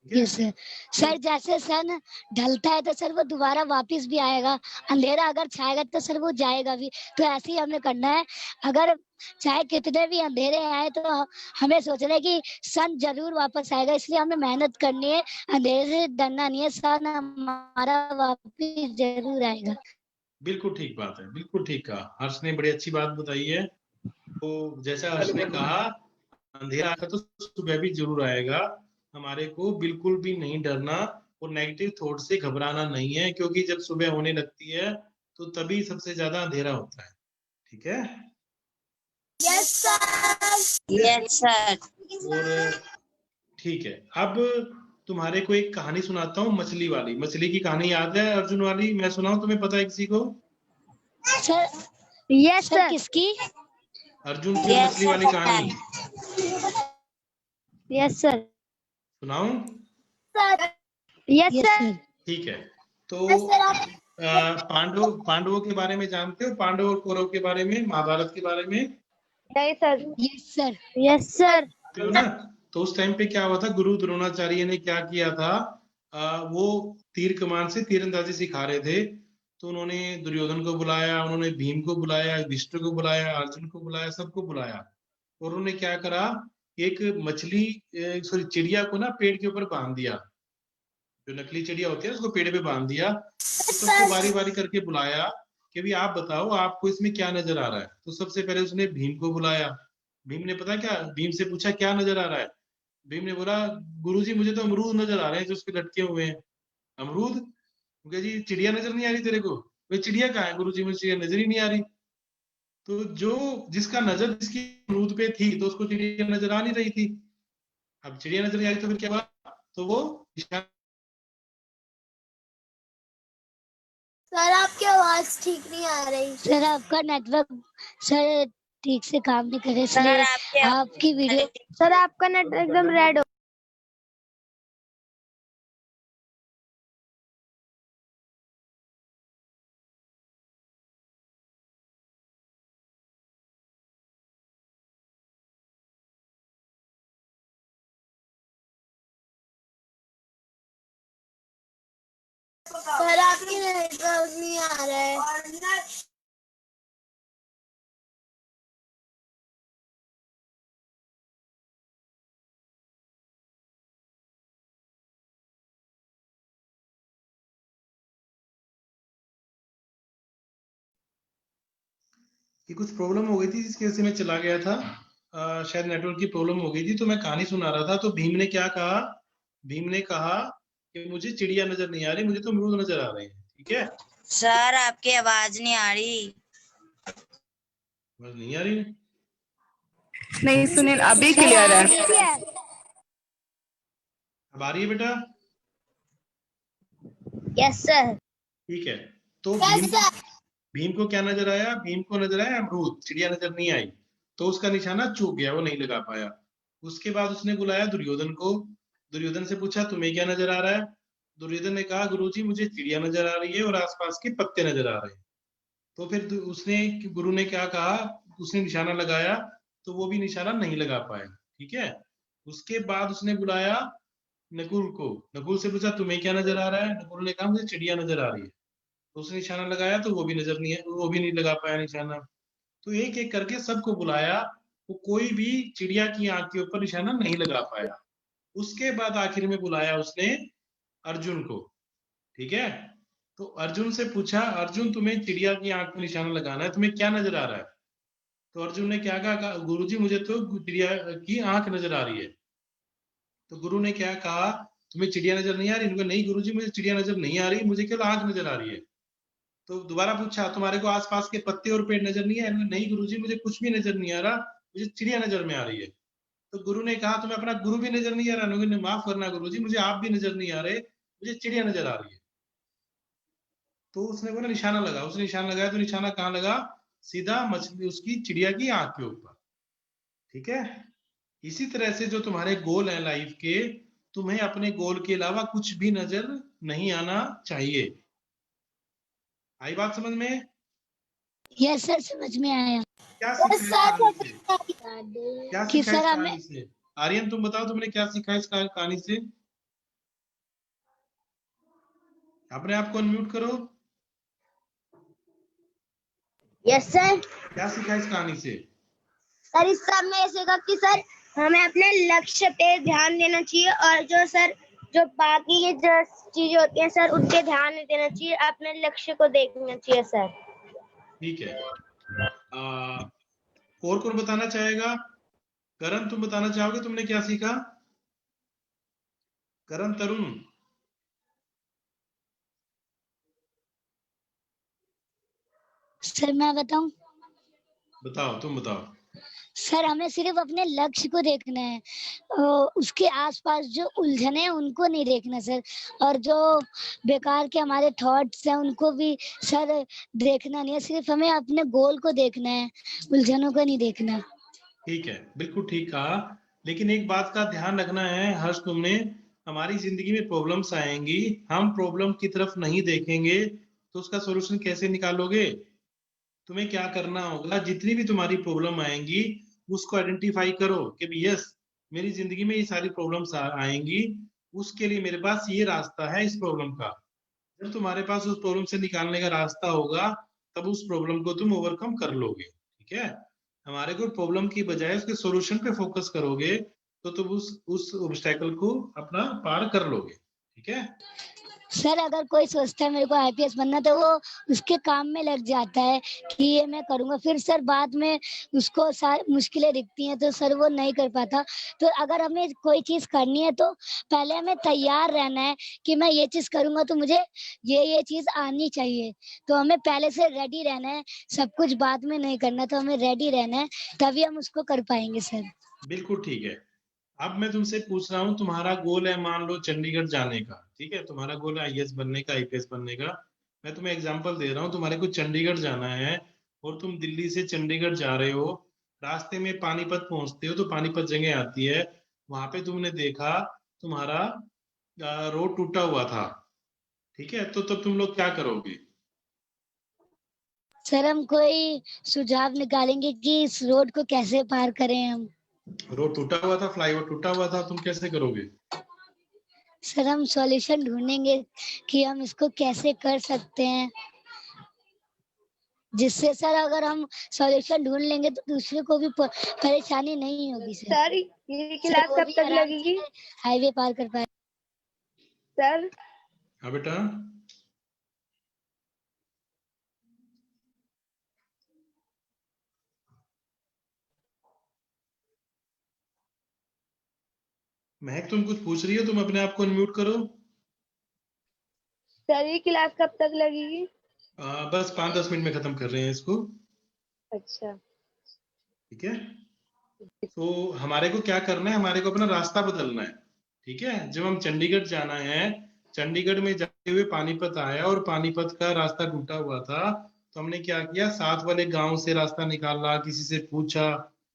[SPEAKER 1] ठीक है।
[SPEAKER 2] Yes sir. सर जैसे सन ढलता है तो सर वो दोबारा वापस भी आएगा, अंधेरा अगर छाएगा तो सर वो जाएगा भी, तो ऐसे ही हमें करना है। अगर चाहे कितने भी अंधेरे आए तो हमें सोचना है कि सन जरूर वापस आएगा, इसलिए हमें मेहनत करनी है, अंधेरे से डरना नहीं है, सन हमारा वापस जरूर आएगा।
[SPEAKER 1] बिल्कुल ठीक बात है, बिल्कुल ठीक कहा, हर्ष ने बड़ी अच्छी बात बताई है। तो जैसा हर्ष ने कहा, अंधेरा आएगा तो सुबह भी जरूर आएगा, हमारे को बिल्कुल भी नहीं डरना और नेगेटिव थॉट से घबराना नहीं है, क्योंकि जब सुबह होने लगती है तो तभी सबसे ज्यादा अंधेरा होता है, ठीक है।
[SPEAKER 3] Yes sir.
[SPEAKER 5] Yes sir.
[SPEAKER 1] और ठीक है, अब तुम्हारे को एक कहानी सुनाता हूँ, मछली वाली। मछली की कहानी याद है अर्जुन वाली? मैं सुनाऊं, तुम्हें पता है किसी को?
[SPEAKER 2] Sir
[SPEAKER 3] yes
[SPEAKER 2] sir
[SPEAKER 3] sir.
[SPEAKER 2] किसकी?
[SPEAKER 1] अर्जुन की और मछली वाली कहानी
[SPEAKER 3] यस सर।
[SPEAKER 1] सुनाऊं?
[SPEAKER 3] Yes
[SPEAKER 2] yes
[SPEAKER 3] sir.
[SPEAKER 2] सर।
[SPEAKER 1] ठीक है। तो पांडवों के बारे में जानते हो? पांडव और कौरव के बारे में, महाभारत के बारे में
[SPEAKER 4] नहीं sir.
[SPEAKER 2] Yes sir.
[SPEAKER 3] Yes sir.
[SPEAKER 1] जानते हो ना? तो उस टाइम पे क्या हुआ था, गुरु द्रोणाचार्य ने क्या किया था, वो तीर कमान से तीरंदाजी सिखा रहे थे, तो उन्होंने दुर्योधन को बुलाया, उन्होंने भीम को बुलाया, विष्णु को बुलाया, अर्जुन को बुलाया, सबको बुलाया, और उन्होंने क्या करा, एक मछली सॉरी चिड़िया को ना पेड़ के ऊपर बांध दिया, जो नकली चिड़िया होती है उसको पेड़ पे बांध दिया, तो सबको बारी बारी करके बुलाया कि भी आप बताओ आपको इसमें क्या नजर आ रहा है। तो सबसे पहले उसने भीम को बुलाया। भीम ने पता क्या, भीम से पूछा क्या नजर आ रहा है? भीम ने बोला, गुरुजी मुझे तो अमरूद नजर आ रहे हैं जो उसके लटके हुए हैं। अमरूद? क्योंकि जी चिड़िया नजर नहीं आ रही तेरे को? वे चिड़िया कहाँ है? गुरुजी मुझे चिड़िया नजर ही नहीं आ रही। तो जो जिसका नजर जिसकी अमरूद पे थी, तो उसको चिड़िया नजर आ नहीं रही थी। अब चिड़िया नजर नहीं आ रही तो फिर क्या हुआ, तो वो
[SPEAKER 3] सर आपकी आवाज ठीक नहीं आ रही।
[SPEAKER 2] सर आपका नेटवर्क सर ठीक से काम नहीं करे, इसलिए आपकी वीडियो
[SPEAKER 3] सर आपका नेट एकदम रेड हो। सर आपकी नेटवर्क नहीं आ रहा है।
[SPEAKER 1] कि कुछ प्रॉब्लम हो गई थी जिसकी वजह से मैं चला गया था, शायद नेटवर्क की प्रॉब्लम हो गई थी। तो मैं कहानी सुना रहा था, तो भीम ने क्या कहा, भीम ने कहा कि मुझे चिड़िया नजर नहीं आ रही, मुझे तो अमरूद नजर आ रहे हैं, ठीक है।
[SPEAKER 5] सर आपकी आवाज नहीं आ रही।
[SPEAKER 1] बस नहीं आ रही,
[SPEAKER 6] नहीं सुनील अभी क्लियर है।
[SPEAKER 1] अब आ रही है बेटा?
[SPEAKER 3] Yes sir.
[SPEAKER 1] ठीक है। तो भीम को क्या नजर आया? भीम को नजर आया अमरूद, चिड़िया नजर नहीं आई, तो उसका निशाना चूक गया, वो नहीं लगा पाया। उसके बाद उसने बुलाया दुर्योधन को। दुर्योधन से पूछा तुम्हें क्या नजर आ रहा है? दुर्योधन ने कहा गुरुजी मुझे चिड़िया नजर आ रही है और आसपास के पत्ते नजर आ रहे हैं। तो फिर उसने, गुरु ने क्या कहा, उसने निशाना लगाया तो वो भी निशाना नहीं लगा पाया। ठीक है। उसके बाद उसने बुलाया नकुल को। नकुल से पूछा तुम्हें क्या नजर आ रहा है? नकुल ने कहा मुझे चिड़िया नजर आ रही है। तो उसने निशाना लगाया तो वो भी नजर नहीं है, वो भी नहीं लगा पाया निशाना। तो एक एक करके सबको बुलाया, वो कोई भी चिड़िया की आंख के ऊपर निशाना नहीं लगा पाया। उसके बाद आखिर में बुलाया उसने अर्जुन को। ठीक है। तो अर्जुन से पूछा अर्जुन तुम्हें चिड़िया की आंख में निशाना लगाना है, तुम्हें क्या नजर आ रहा है? तो अर्जुन ने क्या कहा, गुरुजी मुझे तो चिड़िया की आंख नजर आ रही है। तो गुरु ने क्या कहा, तुम्हें चिड़िया नजर नहीं आ रही? उनको नहीं गुरुजी मुझे चिड़िया नजर नहीं आ रही, मुझे केवल आंख नजर आ रही है। तो दोबारा पूछा तुम्हारे को आसपास के पत्ते और पेड़ नजर नहीं है? नहीं गुरुजी मुझे कुछ भी नजर नहीं आ रहा, मुझे चिड़िया नजर में आ रही है। तो गुरु ने कहा तुम्हें अपना गुरु भी नजर नहीं आ रहा? ने माफ करना गुरुजी मुझे आप भी नजर नहीं आ रहे, मुझे चिड़िया नजर आ रही है। तो उसने बोला निशाना लगा। उसने निशाना लगाया तो निशाना कहाँ लगा? सीधा मछली उसकी चिड़िया की आंख के ऊपर। ठीक है। इसी तरह से जो तुम्हारे गोल हैं लाइफ के, तुम्हें अपने गोल के अलावा कुछ भी नजर नहीं आना चाहिए। आई बात समझ में?
[SPEAKER 2] यस सर, समझ में आया।
[SPEAKER 1] क्या सीखा इस कहानी से? क्या
[SPEAKER 2] कि
[SPEAKER 1] सीखा इस
[SPEAKER 2] सर हमें
[SPEAKER 1] कहानी से? आर्यन तुम बताओ तुमने क्या सीखा इस कहानी से? अपने आप को अनम्यूट करो।
[SPEAKER 3] Yes sir.
[SPEAKER 1] क्या सीखा इस कहानी से?
[SPEAKER 3] सर इस सब में ऐसे का कि सर हमें अपने लक्ष्य पे ध्यान देना चाहिए, और जो सर जो बाकी ये जो चीजें होती हैं सर उनके ध्यान नहीं देना चाहिए, अपने लक्ष्य को देखना चाहिए सर।
[SPEAKER 1] ठीक है। और कौन बताना चाहेगा? करण तुम बताना चाहोगे तुमने क्या सीखा? करण, तरुण,
[SPEAKER 2] सर मैं बताऊं?
[SPEAKER 1] बताओ, तुम बताओ।
[SPEAKER 2] सर हमें सिर्फ अपने लक्ष्य को देखना है, उसके आसपास जो उलझने हैं उनको नहीं देखना सर, और जो बेकार के हमारे थॉट्स हैं उनको भी सर देखना नहीं है, सिर्फ हमें अपने गोल को देखना है, उलझनों को नहीं देखना।
[SPEAKER 1] ठीक है, बिल्कुल ठीक कहा। लेकिन एक बात का ध्यान रखना है हर्ष, तुमने, हमारी जिंदगी में प्रॉब्लम्स आएंगी, हम प्रॉब्लम की तरफ नहीं देखेंगे तो उसका सॉल्यूशन कैसे निकालोगे? तुम्हें क्या करना होगा, जितनी भी तुम्हारी प्रॉब्लम आएंगी उसको आइडेंटिफाई करो कि यस मेरी जिंदगी में ये सारी प्रॉब्लम्स आएंगी, उसके लिए मेरे पास ये रास्ता है इस प्रॉब्लम का। जब तुम्हारे पास उस प्रॉब्लम से निकालने का रास्ता होगा तब उस प्रॉब्लम को तुम ओवरकम कर लोगे। ठीक है। हमारे को प्रॉब्लम की बजाय उसके सॉल्यूशन पे फोकस करोगे तो तुम उस ऑब्स्टेकल को अपना पार कर लोगे। ठीक है।
[SPEAKER 2] सर अगर कोई सोचता है मेरे को आईपीएस बनना, तो वो उसके काम में लग जाता है कि ये मैं करूंगा, फिर सर बाद में उसको सारी मुश्किलें दिखती हैं तो सर वो नहीं कर पाता। तो अगर हमें कोई चीज करनी है तो पहले हमें तैयार रहना है कि मैं ये चीज करूंगा तो मुझे ये चीज आनी चाहिए, तो हमें पहले से रेडी रहना है, सब कुछ बाद में नहीं करना, तो हमें रेडी रहना है, तभी हम उसको कर पाएंगे सर।
[SPEAKER 1] बिल्कुल ठीक है। अब मैं तुमसे पूछ रहा हूँ, तुम्हारा गोल है मान लो चंडीगढ़ जाने का, ठीक है, तुम्हारा गोल है आईएएस बनने का, आईपीएस बनने का। मैं तुम्हें एग्जांपल दे रहा हूँ, तुम्हारे को चंडीगढ़ जाना है और तुम दिल्ली से चंडीगढ़ जा रहे हो, रास्ते में पानीपत पहुंचते हो तो पानीपत जगह आती है, वहां पे तुमने देखा तुम्हारा रोड टूटा हुआ था। ठीक है। तो तुम लोग क्या करोगे?
[SPEAKER 2] सर हम कोई सुझाव निकालेंगे कि इस रोड को कैसे पार करें हम।
[SPEAKER 1] रोड टूटा हुआ था, फ्लाईओवर टूटा हुआ था, तुम कैसे करोगे?
[SPEAKER 2] सर हम सॉल्यूशन ढूंढेंगे कि हम इसको कैसे कर सकते हैं, जिससे सर अगर हम सॉल्यूशन ढूंढ लेंगे तो दूसरे को भी परेशानी नहीं होगी सर।
[SPEAKER 4] सर ये क्लास कब तक लगेगी?
[SPEAKER 2] हाईवे पार कर पाए
[SPEAKER 4] सर।
[SPEAKER 1] हाँ बेटा। महक तुम कुछ पूछ रही हो, तुम अपने आप को अनम्यूट करो।
[SPEAKER 4] सर ये क्लास कब तक लगेगी?
[SPEAKER 1] बस 5-10 मिनट में खत्म कर रहे हैं इसको।
[SPEAKER 4] अच्छा
[SPEAKER 1] ठीक है। तो हमारे को क्या करना है, हमारे को अपना रास्ता बदलना है। ठीक है। जब हम चंडीगढ़ जाना है, चंडीगढ़ में जाते हुए पानीपत आया और पानीपत का रास्ता टूटा हुआ था, तो हमने क्या किया, साथ वाले गांव से रास्ता निकाला, किसी से पूछा,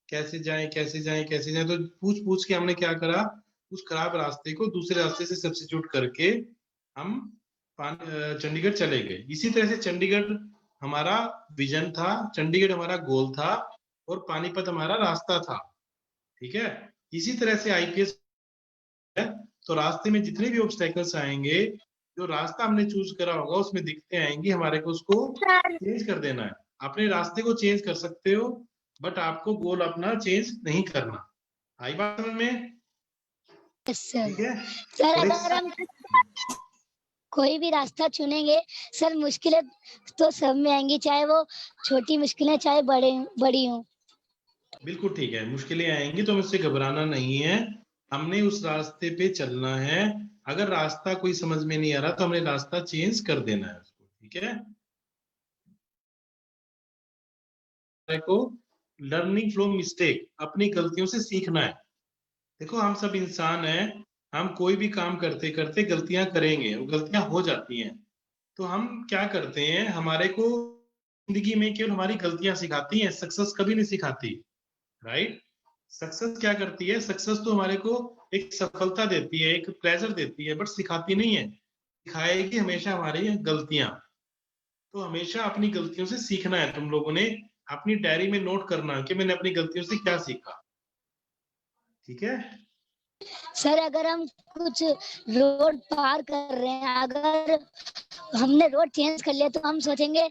[SPEAKER 1] कैसे जाएं कैसे जाएं कैसे जाएं, तो पूछ पूछ के हमने क्या करा, उस खराब रास्ते को दूसरे रास्ते से सब्स्टिट्यूट करके हम चंडीगढ़ चले गए। इसी तरह से चंडीगढ़ हमारा विजन था, चंडीगढ़ हमारा गोल था और पानीपत हमारा रास्ता था। ठीक है, इसी तरह से आईपीएस है, तो रास्ते में जितने भी ऑब्स्टेकल्स आएंगे, जो रास्ता हमने चूज करा होगा उसमें दिखते आएंगे, हमारे को उसको चेंज कर देना है। अपने रास्ते को चेंज कर सकते हो बट आपको गोल अपना चेंज नहीं करना। आई बात समझ में?
[SPEAKER 2] सर
[SPEAKER 1] ठीक है
[SPEAKER 2] सर,
[SPEAKER 1] और
[SPEAKER 2] अगर हम कोई भी रास्ता चुनेंगे सर, मुश्किलें तो सब में आएंगी, चाहे वो छोटी मुश्किलें चाहे बड़ी हो।
[SPEAKER 1] बिल्कुल ठीक है, मुश्किलें आएंगी तो हमें उससे घबराना नहीं है, हमने उस रास्ते पे चलना है। अगर रास्ता कोई समझ में नहीं आ रहा तो हमने रास्ता चेंज कर देना है उसको। ठीक है, को लर्निंग फ्रॉम मिस्टेक, अपनी गलतियों से सीखना है। देखो हम सब इंसान हैं, हम कोई भी काम करते करते गलतियां करेंगे और गलतियां हो जाती हैं। तो हम क्या करते हैं, हमारे को जिंदगी में केवल हमारी गलतियां सिखाती हैं, सक्सेस कभी नहीं सिखाती। राइट, सक्सेस क्या करती है, सक्सेस तो हमारे को एक सफलता देती है, एक प्लेजर देती है, बट सिखाती नहीं है। सिखाएगी हमेशा हमारी गलतियां। तो हमेशा अपनी गलतियों से सीखना है। तुम लोगों ने अपनी डायरी में नोट करना कि मैंने अपनी गलतियों से क्या सीखा। ठीक है
[SPEAKER 2] सर, अगर हम कुछ रोड पार कर रहे हैं, अगर हमने रोड चेंज कर लिया तो हम सोचेंगे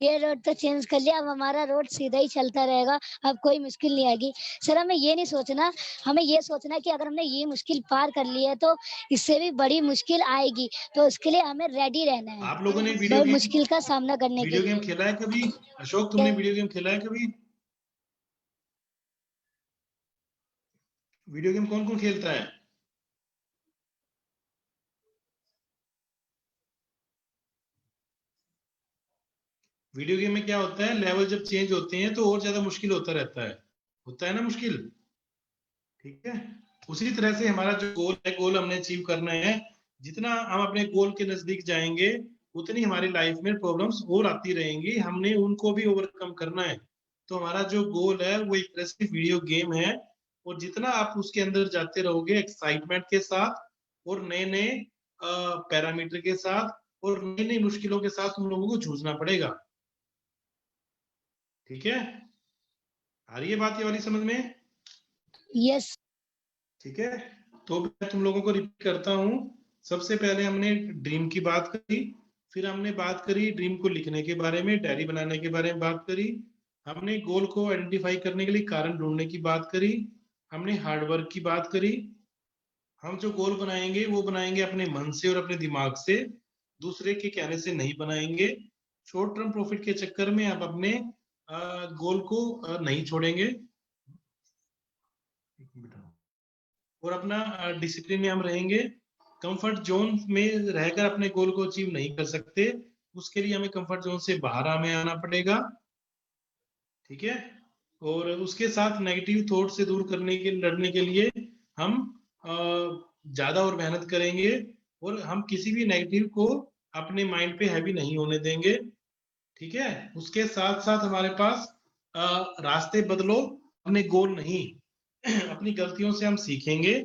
[SPEAKER 2] ये रोड तो चेंज कर लिया, अब हमारा रोड सीधा ही चलता रहेगा, अब कोई मुश्किल नहीं आएगी। सर, हमें ये नहीं सोचना, हमें ये सोचना कि अगर हमने ये मुश्किल पार कर ली है तो इससे भी बड़ी मुश्किल आएगी, तो उसके लिए हमें रेडी रहना है।
[SPEAKER 1] आप लोगों ने वीडियो
[SPEAKER 2] मुश्किल का सामना करने के लिए।
[SPEAKER 1] गेम खेला है कभी? अशोक, तुमने वीडियो गेम खेला है कभी? वीडियो गेम कौन कौन खेलता है? वीडियो गेम में क्या होता है, लेवल जब चेंज होते हैं तो और ज्यादा मुश्किल होता है ना मुश्किल। ठीक है, उसी तरह से हमारा जो गोल है, गोल हमने अचीव करना है। जितना हम अपने गोल के नजदीक जाएंगे उतनी हमारी लाइफ में प्रॉब्लम्स और आती रहेंगी, हमने उनको भी ओवरकम करना है। तो हमारा जो गोल है वो एक तरह से वीडियो गेम है, और जितना आप उसके अंदर जाते रहोगे एक्साइटमेंट के साथ और नए नए पैरामीटर के साथ और नई नई मुश्किलों के साथ तुम लोगों को जूझना पड़ेगा। ठीक है, आ रही है बात ये वाली समझ में?
[SPEAKER 2] यस।
[SPEAKER 1] ठीक है, तो मैं तुम लोगों को रिपीट करता हूँ। सबसे पहले हमने ड्रीम की बात करी, फिर हमने बात करी ड्रीम को लिखने के बारे में, डायरी बनाने के बारे में बात करी, हमने गोल को आइडेंटिफाई करने के लिए कारण ढूंढने की बात करी, हमने हार्डवर्क की बात करी। हम जो गोल बनाएंगे वो बनाएंगे अपने मन से और अपने दिमाग से, दूसरे के कहने से नहीं बनाएंगे। शॉर्ट टर्म प्रॉफिट के चक्कर में आप अपने गोल को नहीं छोड़ेंगे और अपना डिसिप्लिन में हम रहेंगे। कंफर्ट जोन में रहकर अपने गोल को अचीव नहीं कर सकते, उसके लिए हमें कंफर्ट जोन से बाहर हमें आना पड़ेगा। ठीक है, और उसके साथ नेगेटिव थॉट से दूर करने के लड़ने के लिए हम ज्यादा और मेहनत करेंगे, और हम किसी भी नेगेटिव को अपने माइंड पे हैवी नहीं होने देंगे। ठीक है, उसके साथ साथ हमारे पास रास्ते बदलो, अपने गोल नहीं अपनी गलतियों से हम सीखेंगे।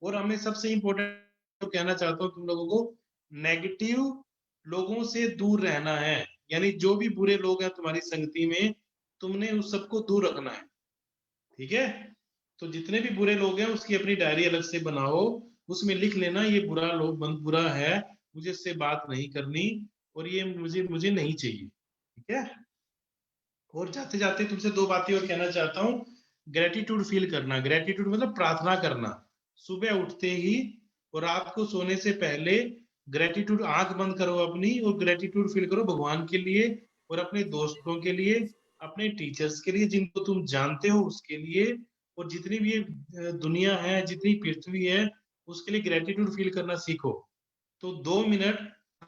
[SPEAKER 1] और हमें सबसे इम्पोर्टेंट तो कहना चाहता हूँ तुम लोगों को, नेगेटिव लोगों से दूर रहना है। यानी जो भी बुरे लोग हैं तुम्हारी संगति में, तुमने उस सबको दूर रखना है। ठीक है, तो जितने भी बुरे लोग हैं उसकी अपनी डायरी अलग से बनाओ, उसमें लिख लेना ये बुरा लोग बुरा है, मुझे इससे बात नहीं करनी और ये मुझे नहीं चाहिए। ठीक है, और जाते जाते तुमसे दो बातें और कहना चाहता हूँ। ग्रेटिट्यूड फील करना, ग्रेटिट्यूड मतलब प्रार्थना करना। सुबह उठते ही और रात को सोने से पहले ग्रेटिट्यूड, आंख बंद करो अपनी और ग्रेटिट्यूड फील करो भगवान के लिए और अपने दोस्तों के लिए, अपने टीचर्स के लिए जिनको तुम जानते हो उसके लिए, और जितनी भी दुनिया है, जितनी पृथ्वी है, उसके लिए ग्रेटिट्यूड फील करना सीखो। तो 2 मिनट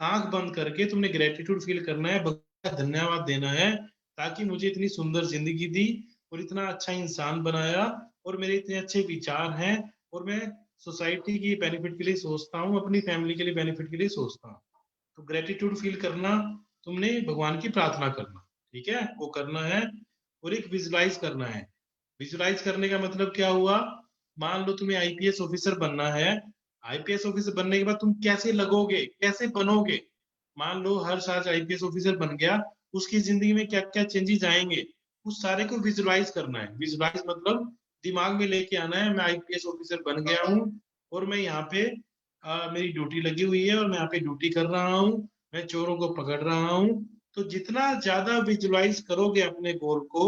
[SPEAKER 1] आंख बंद करके तुमने ग्रेटिट्यूड फील करना है, भगवान का धन्यवाद देना है ताकि मुझे इतनी सुंदर जिंदगी दी और इतना अच्छा इंसान बनाया और मेरे इतने अच्छे विचार हैं और मैं सोसाइटी की बेनिफिट के लिए सोचता हूँ, अपनी फैमिली के लिए बेनिफिट के लिए सोचता हूँ। तो ग्रेटिट्यूड फील करना, तुमने भगवान की प्रार्थना करना, ठीक है, वो करना है। और एक विजुलाइज करना है, विजुलाइज करने का मतलब क्या हुआ? मान लो तुम्हें आईपीएस ऑफिसर बनना है, आईपीएस ऑफिसर बनने के बाद तुम कैसे लगोगे, कैसे बनोगे? मान लो हर्ष आज आईपीएस ऑफिसर बन गया, उसकी जिंदगी में क्या क्या चेंजेस आएंगे, उस सारे को विजुलाइज करना है। विजुलाइज मतलब दिमाग में लेके आना है, मैं आईपीएस ऑफिसर बन गया हूँ और मैं यहाँ पे मेरी ड्यूटी लगी हुई है और मैं यहाँ पे ड्यूटी कर रहा हूँ, मैं चोरों को पकड़ रहा हूँ। तो जितना ज्यादा विजुलाइज करोगे अपने गोल को,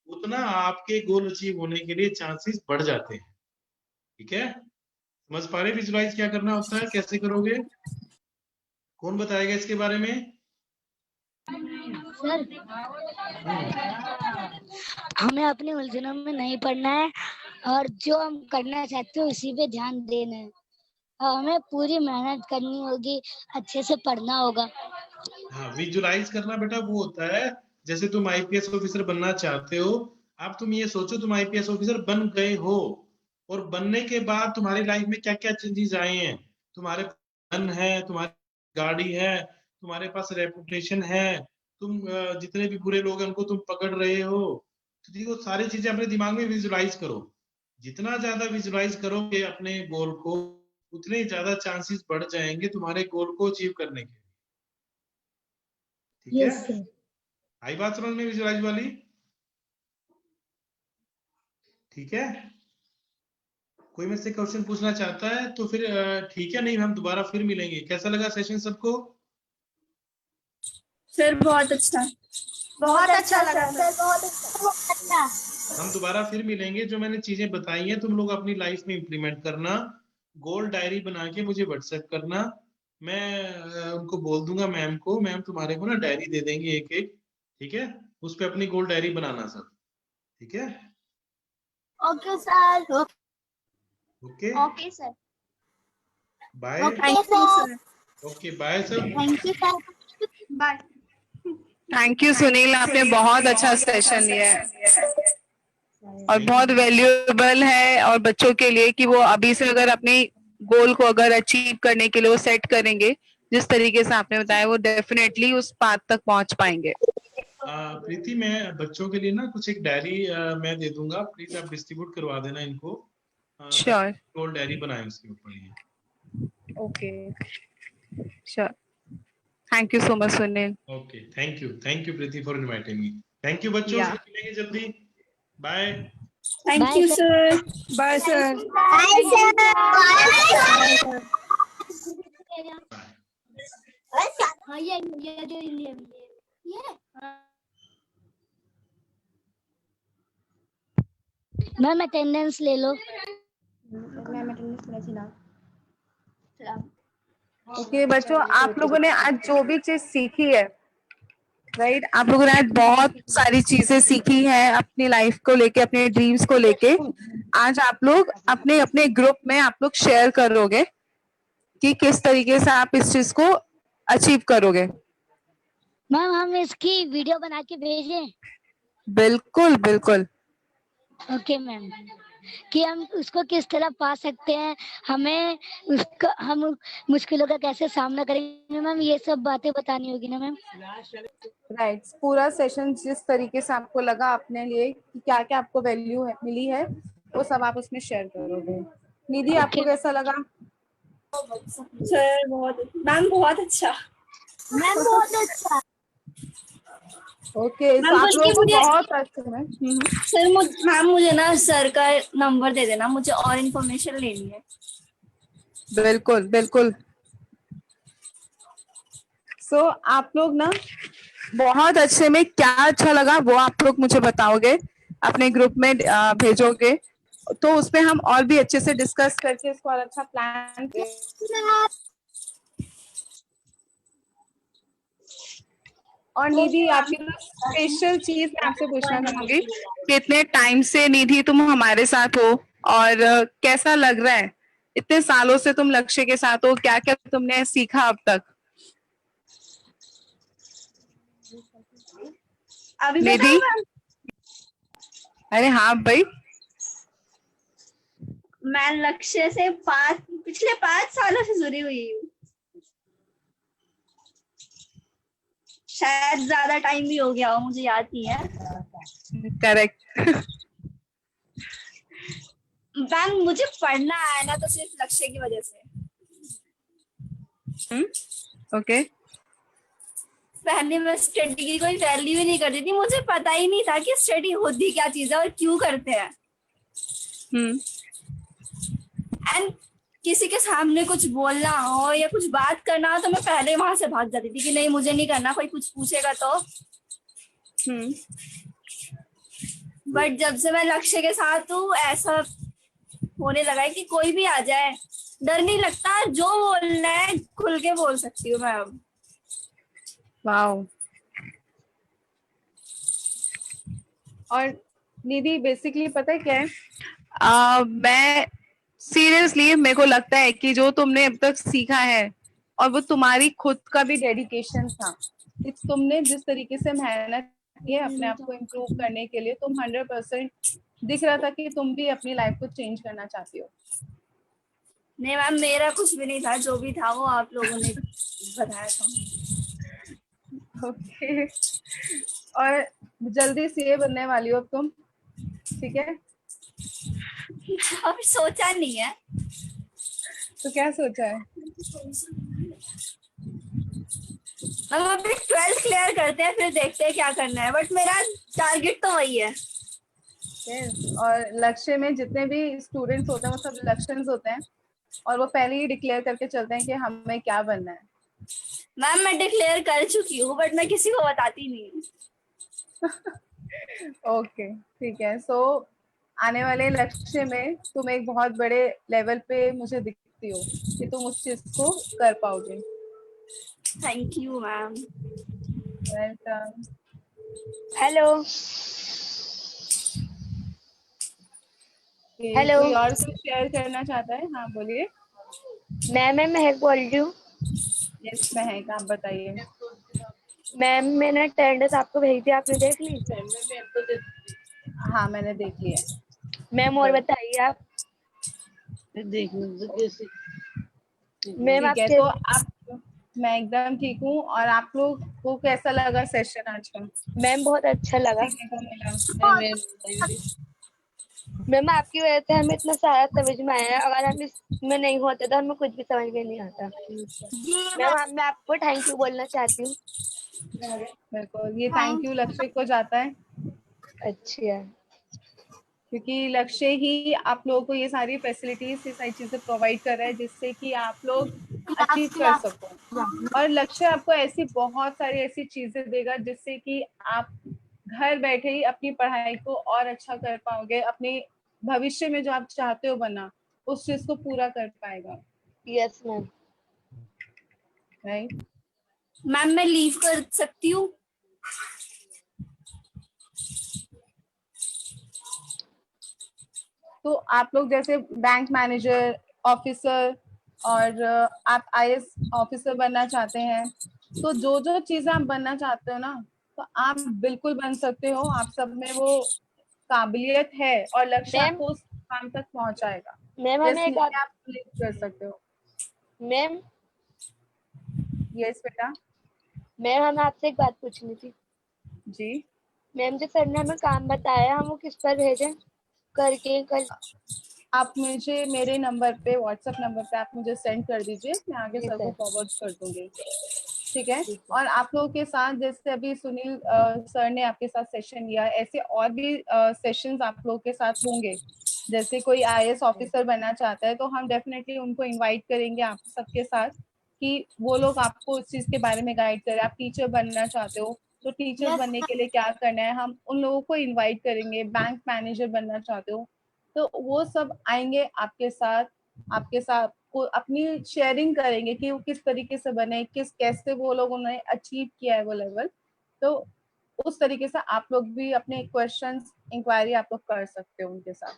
[SPEAKER 1] उतना आपके गोल अचीव होने के लिए चांसेस बढ़ जाते हैं। ठीक है, समझ पा रहे विजुलाइज क्या करना होता है, कैसे करोगे? कौन बताएगा इसके बारे में?
[SPEAKER 2] सर हमें अपनी उलझनों में नहीं पड़ना है और जो हम करना चाहते हैं उसी पे ध्यान देना है। हमें पूरी मेहनत करनी होगी, अच्छे से पढ़ना होगा।
[SPEAKER 1] हाँ, विजुलाइज करना बेटा वो होता है, जैसे तुम आईपीएस ऑफिसर बनना चाहते हो, अब तुम ये सोचो तुम आईपीएस ऑफिसर बन गए हो और बनने के बाद तुम्हारी लाइफ में क्या क्या चेंजेस आए हैं। तुम्हारे धन है, तुम्हारी गाड़ी है, तुम्हारे पास रेपुटेशन है, तुम जितने भी बुरे लोग हैं उनको तुम पकड़ रहे हो। तो ये सारी चीजें अपने दिमाग में विजुलाइज करो। जितना ज्यादा विजुलाइज करोगे अपने गोल को, उतने ज्यादा चांसेस बढ़ जाएंगे तुम्हारे गोल को अचीव करने के। ठीक है, आई बात समझ में विजुलाइज वाली? ठीक है, कोई मेरे से क्वेश्चन पूछना चाहता है तो फिर ठीक है, नहीं हम दोबारा फिर मिलेंगे। कैसा लगा सेशन सबको?
[SPEAKER 5] सर बहुत अच्छा,
[SPEAKER 3] बहुत अच्छा लगा सर, बहुत अच्छा।
[SPEAKER 1] हम दोबारा फिर मिलेंगे। जो मैंने चीजें बताई हैं तुम लोग अपनी लाइफ में इम्प्लीमेंट करना। गोल डायरी बना के मुझे व्हाट्सएप करना, मैं उनको बोल दूंगा मैम को, मैम तुम्हारे को ना डायरी दे देंगे एक एक। ठीक है, उस पे अपनी गोल डायरी बनाना सब। ठीक है,
[SPEAKER 3] okay sir.
[SPEAKER 1] Okay
[SPEAKER 3] okay sir.
[SPEAKER 1] Bye.
[SPEAKER 3] Okay sir.
[SPEAKER 1] Okay bye सब।
[SPEAKER 3] Thank you sir. Bye.
[SPEAKER 6] Thank you Sunil, आपने बहुत अच्छा सेशन लिया है और बहुत वैल्यूएबल है और बच्चों के लिए कि वो अभी से अगर अपनी गोल को अगर अचीव करने के लिए वो सेट करेंगे जिस तरीके से आपने बताया, वो डेफिनेटली उस पाथ तक पहुंच पाएंगे।
[SPEAKER 1] प्रीति, मैं बच्चों के लिए ना कुछ एक डायरी मैं दे दूंगा, प्लीज आप डिस्ट्रीब्यूट करवा देना इनको।
[SPEAKER 6] श्योर,
[SPEAKER 1] गोल डायरी बनाए उसके ऊपर ये।
[SPEAKER 6] Okay sure. Thank you so much Sunil.
[SPEAKER 1] Okay, thank you Preeti for inviting me. Thank you बच्चों, फिर मिलेंगे जल्दी। Bye.
[SPEAKER 5] Thank you sir. Bye sir.
[SPEAKER 3] Bye sir. हाँ ये जो ये
[SPEAKER 2] मैम अटेंडेंस ले लो।
[SPEAKER 6] ओके बच्चों, आप लोगों ने आज जो भी चीज सीखी है, राइट, आप लोगों ने आज बहुत सारी चीजें सीखी हैं अपनी लाइफ को लेके, अपने ड्रीम्स को लेके। आज आप लोग अपने अपने ग्रुप में आप लोग शेयर करोगे कि किस तरीके से आप इस चीज को अचीव करोगे।
[SPEAKER 2] मैम हम इसकी वीडियो बना के भेजें?
[SPEAKER 6] बिल्कुल बिल्कुल।
[SPEAKER 2] ओके मैम, कि हम उसको किस तरह पा सकते हैं, हमें उसका हम मुश्किलों का कैसे सामना करेंगे मैम, ये सब बातें बतानी होगी ना मैम?
[SPEAKER 6] राइट, पूरा सेशन जिस तरीके से आपको लगा अपने लिए कि क्या क्या आपको वैल्यू है मिली है, वो सब आप उसमें शेयर करोगे। निधि, आपको कैसा लगा?
[SPEAKER 5] सर बहुत, मैम बहुत अच्छा।
[SPEAKER 3] मैम बहुत अच्छा।
[SPEAKER 6] ओके, तो आप लोगों को बहुत अच्छा है।
[SPEAKER 5] सर मैम मुझे ना सर का नंबर दे देना, मुझे और इन्फॉर्मेशन लेनी है।
[SPEAKER 6] बिल्कुल बिल्कुल। सो आप लोग ना बहुत अच्छे में क्या अच्छा लगा वो आप लोग मुझे बताओगे, अपने ग्रुप में भेजोगे, तो उसमें हम और भी अच्छे से डिस्कस करके इसको और अच्छा प्लान। और निधि, आपकी स्पेशल चीज मैं आपसे पूछना चाहूंगी कि इतने टाइम से निधि तुम हमारे साथ हो और कैसा लग रहा है? इतने सालों से तुम लक्ष्य के साथ हो, क्या क्या तुमने सीखा अब तक?
[SPEAKER 5] अभी
[SPEAKER 6] निधि? अरे हाँ भाई,
[SPEAKER 5] मैं लक्ष्य से पिछले 5 सालों से जुड़ी हुई हूँ, शायद ज्यादा टाइम भी हो गया हो, मुझे याद नहीं है।
[SPEAKER 6] करेक्ट।
[SPEAKER 5] मैम मुझे पढ़ना है ना, तो सिर्फ लक्ष्य की वजह से।
[SPEAKER 6] ओके।
[SPEAKER 5] पहले मैं स्टडी की कोई वैल्यू ही नहीं करती थी, मुझे पता ही नहीं था कि स्टडी होती क्या चीज है और क्यों करते हैं। एंड किसी के सामने कुछ बोलना हो या कुछ बात करना हो तो मैं पहले वहां से भाग जाती थी कि नहीं मुझे नहीं करना, कोई कुछ पूछेगा तो। बट जब से मैं लक्ष्य के साथ हूँ ऐसा होने लगा है कि कोई भी आ जाए डर नहीं लगता, जो बोलना है खुल के बोल सकती हूँ मैं अब।
[SPEAKER 6] वाओ। और दीदी बेसिकली पता है क्या है, मैं सीरियसली मेरे को लगता है कि जो तुमने अब तक सीखा है और वो तुम्हारी खुद का भी डेडिकेशन था, तुमने जिस तरीके से मेहनत की है अपने आप को इम्प्रूव करने के लिए, तुम 100% दिख रहा था कि तुम भी अपनी लाइफ को चेंज करना चाहती हो।
[SPEAKER 5] नहीं मैम मेरा कुछ भी नहीं था, जो भी था वो आप लोगों ने बताया था।
[SPEAKER 6] ओके। और जल्दी सीए बनने वाली हो अब तुम, ठीक है?
[SPEAKER 5] अभी सोचा नहीं है।
[SPEAKER 6] तो क्या सोचा है?
[SPEAKER 5] हम अभी 12th क्लियर करते हैं फिर देखते हैं क्या करना है, बट मेरा टारगेट तो वही है।
[SPEAKER 6] और लक्ष्य में जितने भी स्टूडेंट्स होते हैं वो सब लक्ष्य होते हैं और वो पहले ही डिक्लेयर करके चलते हैं कि हमें क्या बनना है।
[SPEAKER 5] मैम मैं डिक्लेयर कर चुकी हूँ बट मैं किसी को बताती नहीं।
[SPEAKER 6] ओके ठीक है। सो आने वाले लक्ष्य में तुम एक बहुत बड़े लेवल पे मुझे दिखती हो कि तुम उस चीज को कर पाओगे।
[SPEAKER 5] Thank you ma'am.
[SPEAKER 6] Welcome.
[SPEAKER 3] Hello hello
[SPEAKER 6] कोई और कुछ शेयर करना चाहता है? हाँ बोलिए।
[SPEAKER 3] मैम, मैं महक बोल रही हूँ।
[SPEAKER 6] यस महक, आप बताइए।
[SPEAKER 3] मैम मैंने अटेंडेंस आपको भेजी थी, आपने देख ली?
[SPEAKER 6] हाँ मैंने देख लिया।
[SPEAKER 3] मैम और बताइए आप। मैम
[SPEAKER 6] ठीक है,
[SPEAKER 3] आपके
[SPEAKER 6] तो आप, मैं एकदम ठीक हूँ। और आप लोग को कैसा लगा सेशन आज का?
[SPEAKER 3] मैम बहुत अच्छा लगा।
[SPEAKER 6] सीखने को मिला?
[SPEAKER 3] मैम आपकी वजह से हमें इतना सारा समझ में आया है, अगर हम इसमें नहीं होते तो हमें कुछ भी समझ में नहीं आता। मैम मैं आपको थैंक यू बोलना चाहती हूँ।
[SPEAKER 6] बिल्कुल, ये थैंक यू लक्ष्य को जाता है
[SPEAKER 3] अच्छा
[SPEAKER 6] क्योंकि लक्ष्य ही आप लोगों को ये सारी फैसिलिटीज, ये सारी चीजें प्रोवाइड कर रहा है जिससे कि आप लोग अचीव कर सको। और लक्ष्य आपको ऐसी बहुत सारी ऐसी चीजें देगा जिससे कि आप घर बैठे ही अपनी पढ़ाई को और अच्छा कर पाओगे, अपने भविष्य में जो आप चाहते हो बनना उस चीज को पूरा कर पाएगा।
[SPEAKER 3] Yes ma'am.
[SPEAKER 6] राइट।
[SPEAKER 5] मैम मैं लीव कर सकती हूँ?
[SPEAKER 6] तो आप लोग जैसे बैंक मैनेजर, ऑफिसर और आप आईएएस ऑफिसर बनना चाहते हैं, तो जो जो चीजें आप बनना चाहते हो ना, तो आप बिल्कुल बन सकते हो। आप सब में वो काबिलियत है और लक्ष्य
[SPEAKER 3] मैम
[SPEAKER 6] आपको उस काम तक पहुंचाएगा।
[SPEAKER 3] मैम हमें एक
[SPEAKER 6] जैसे आप लीड कर सकते हो।
[SPEAKER 3] मैम
[SPEAKER 6] यस बेटा।
[SPEAKER 3] मैम हमें आपसे एक बात पूछनी थी।
[SPEAKER 6] जी।
[SPEAKER 3] मैम जो सर ने हमें काम बताया हम वो किस पर भेजें करके कल?
[SPEAKER 6] आप मुझे मेरे नंबर पे, व्हाट्सएप नंबर पे आप मुझे सेंड कर दीजिए, मैं आगे
[SPEAKER 3] जी
[SPEAKER 6] सर को
[SPEAKER 3] सर।
[SPEAKER 6] फॉरवर्ड कर दूंगी। ठीक है। और आप लोगों के साथ जैसे अभी सुनील सर ने आपके साथ सेशन लिया, ऐसे और भी सेशंस आप लोगों के साथ होंगे। जैसे कोई आईएएस ऑफिसर बनना चाहता है तो हम डेफिनेटली उनको इनवाइट करेंगे आप सबके साथ कि वो लोग आपको उस चीज के बारे में गाइड करें। आप टीचर बनना चाहते हो तो टीचर बनने के लिए क्या करना है, हम उन लोगों को इन्वाइट करेंगे। बैंक मैनेजर बनना चाहते हो तो वो सब आएंगे आपके साथ को अपनी शेयरिंग करेंगे कि वो किस तरीके से बने, कैसे वो लोग उन्होंने अचीव किया है वो लेवल। तो उस तरीके से आप लोग भी अपने क्वेश्चंस, इंक्वायरी आप लोग कर सकते हो उनके साथ।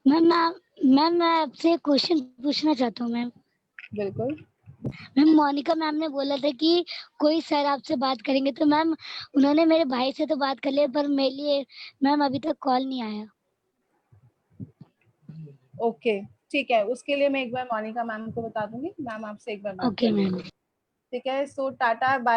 [SPEAKER 2] मैम मैं आपसे एक क्वेश्चन पूछना चाहता हूँ मैम।
[SPEAKER 6] बिल्कुल।
[SPEAKER 2] मैम मोनिका मैम ने बोला था कि कोई सर आपसे बात करेंगे, तो मैम उन्होंने मेरे भाई से तो बात कर लिया पर मेरे लिए मैम अभी तक कॉल नहीं आया।
[SPEAKER 6] ओके ठीक है, उसके लिए मैं एक बार मोनिका मैम को बता दूंगी, मैम आपसे एक बार बात
[SPEAKER 2] ओके
[SPEAKER 6] कर
[SPEAKER 2] मैम।
[SPEAKER 6] लेंगे। ठीक है। सो टाटा बाय।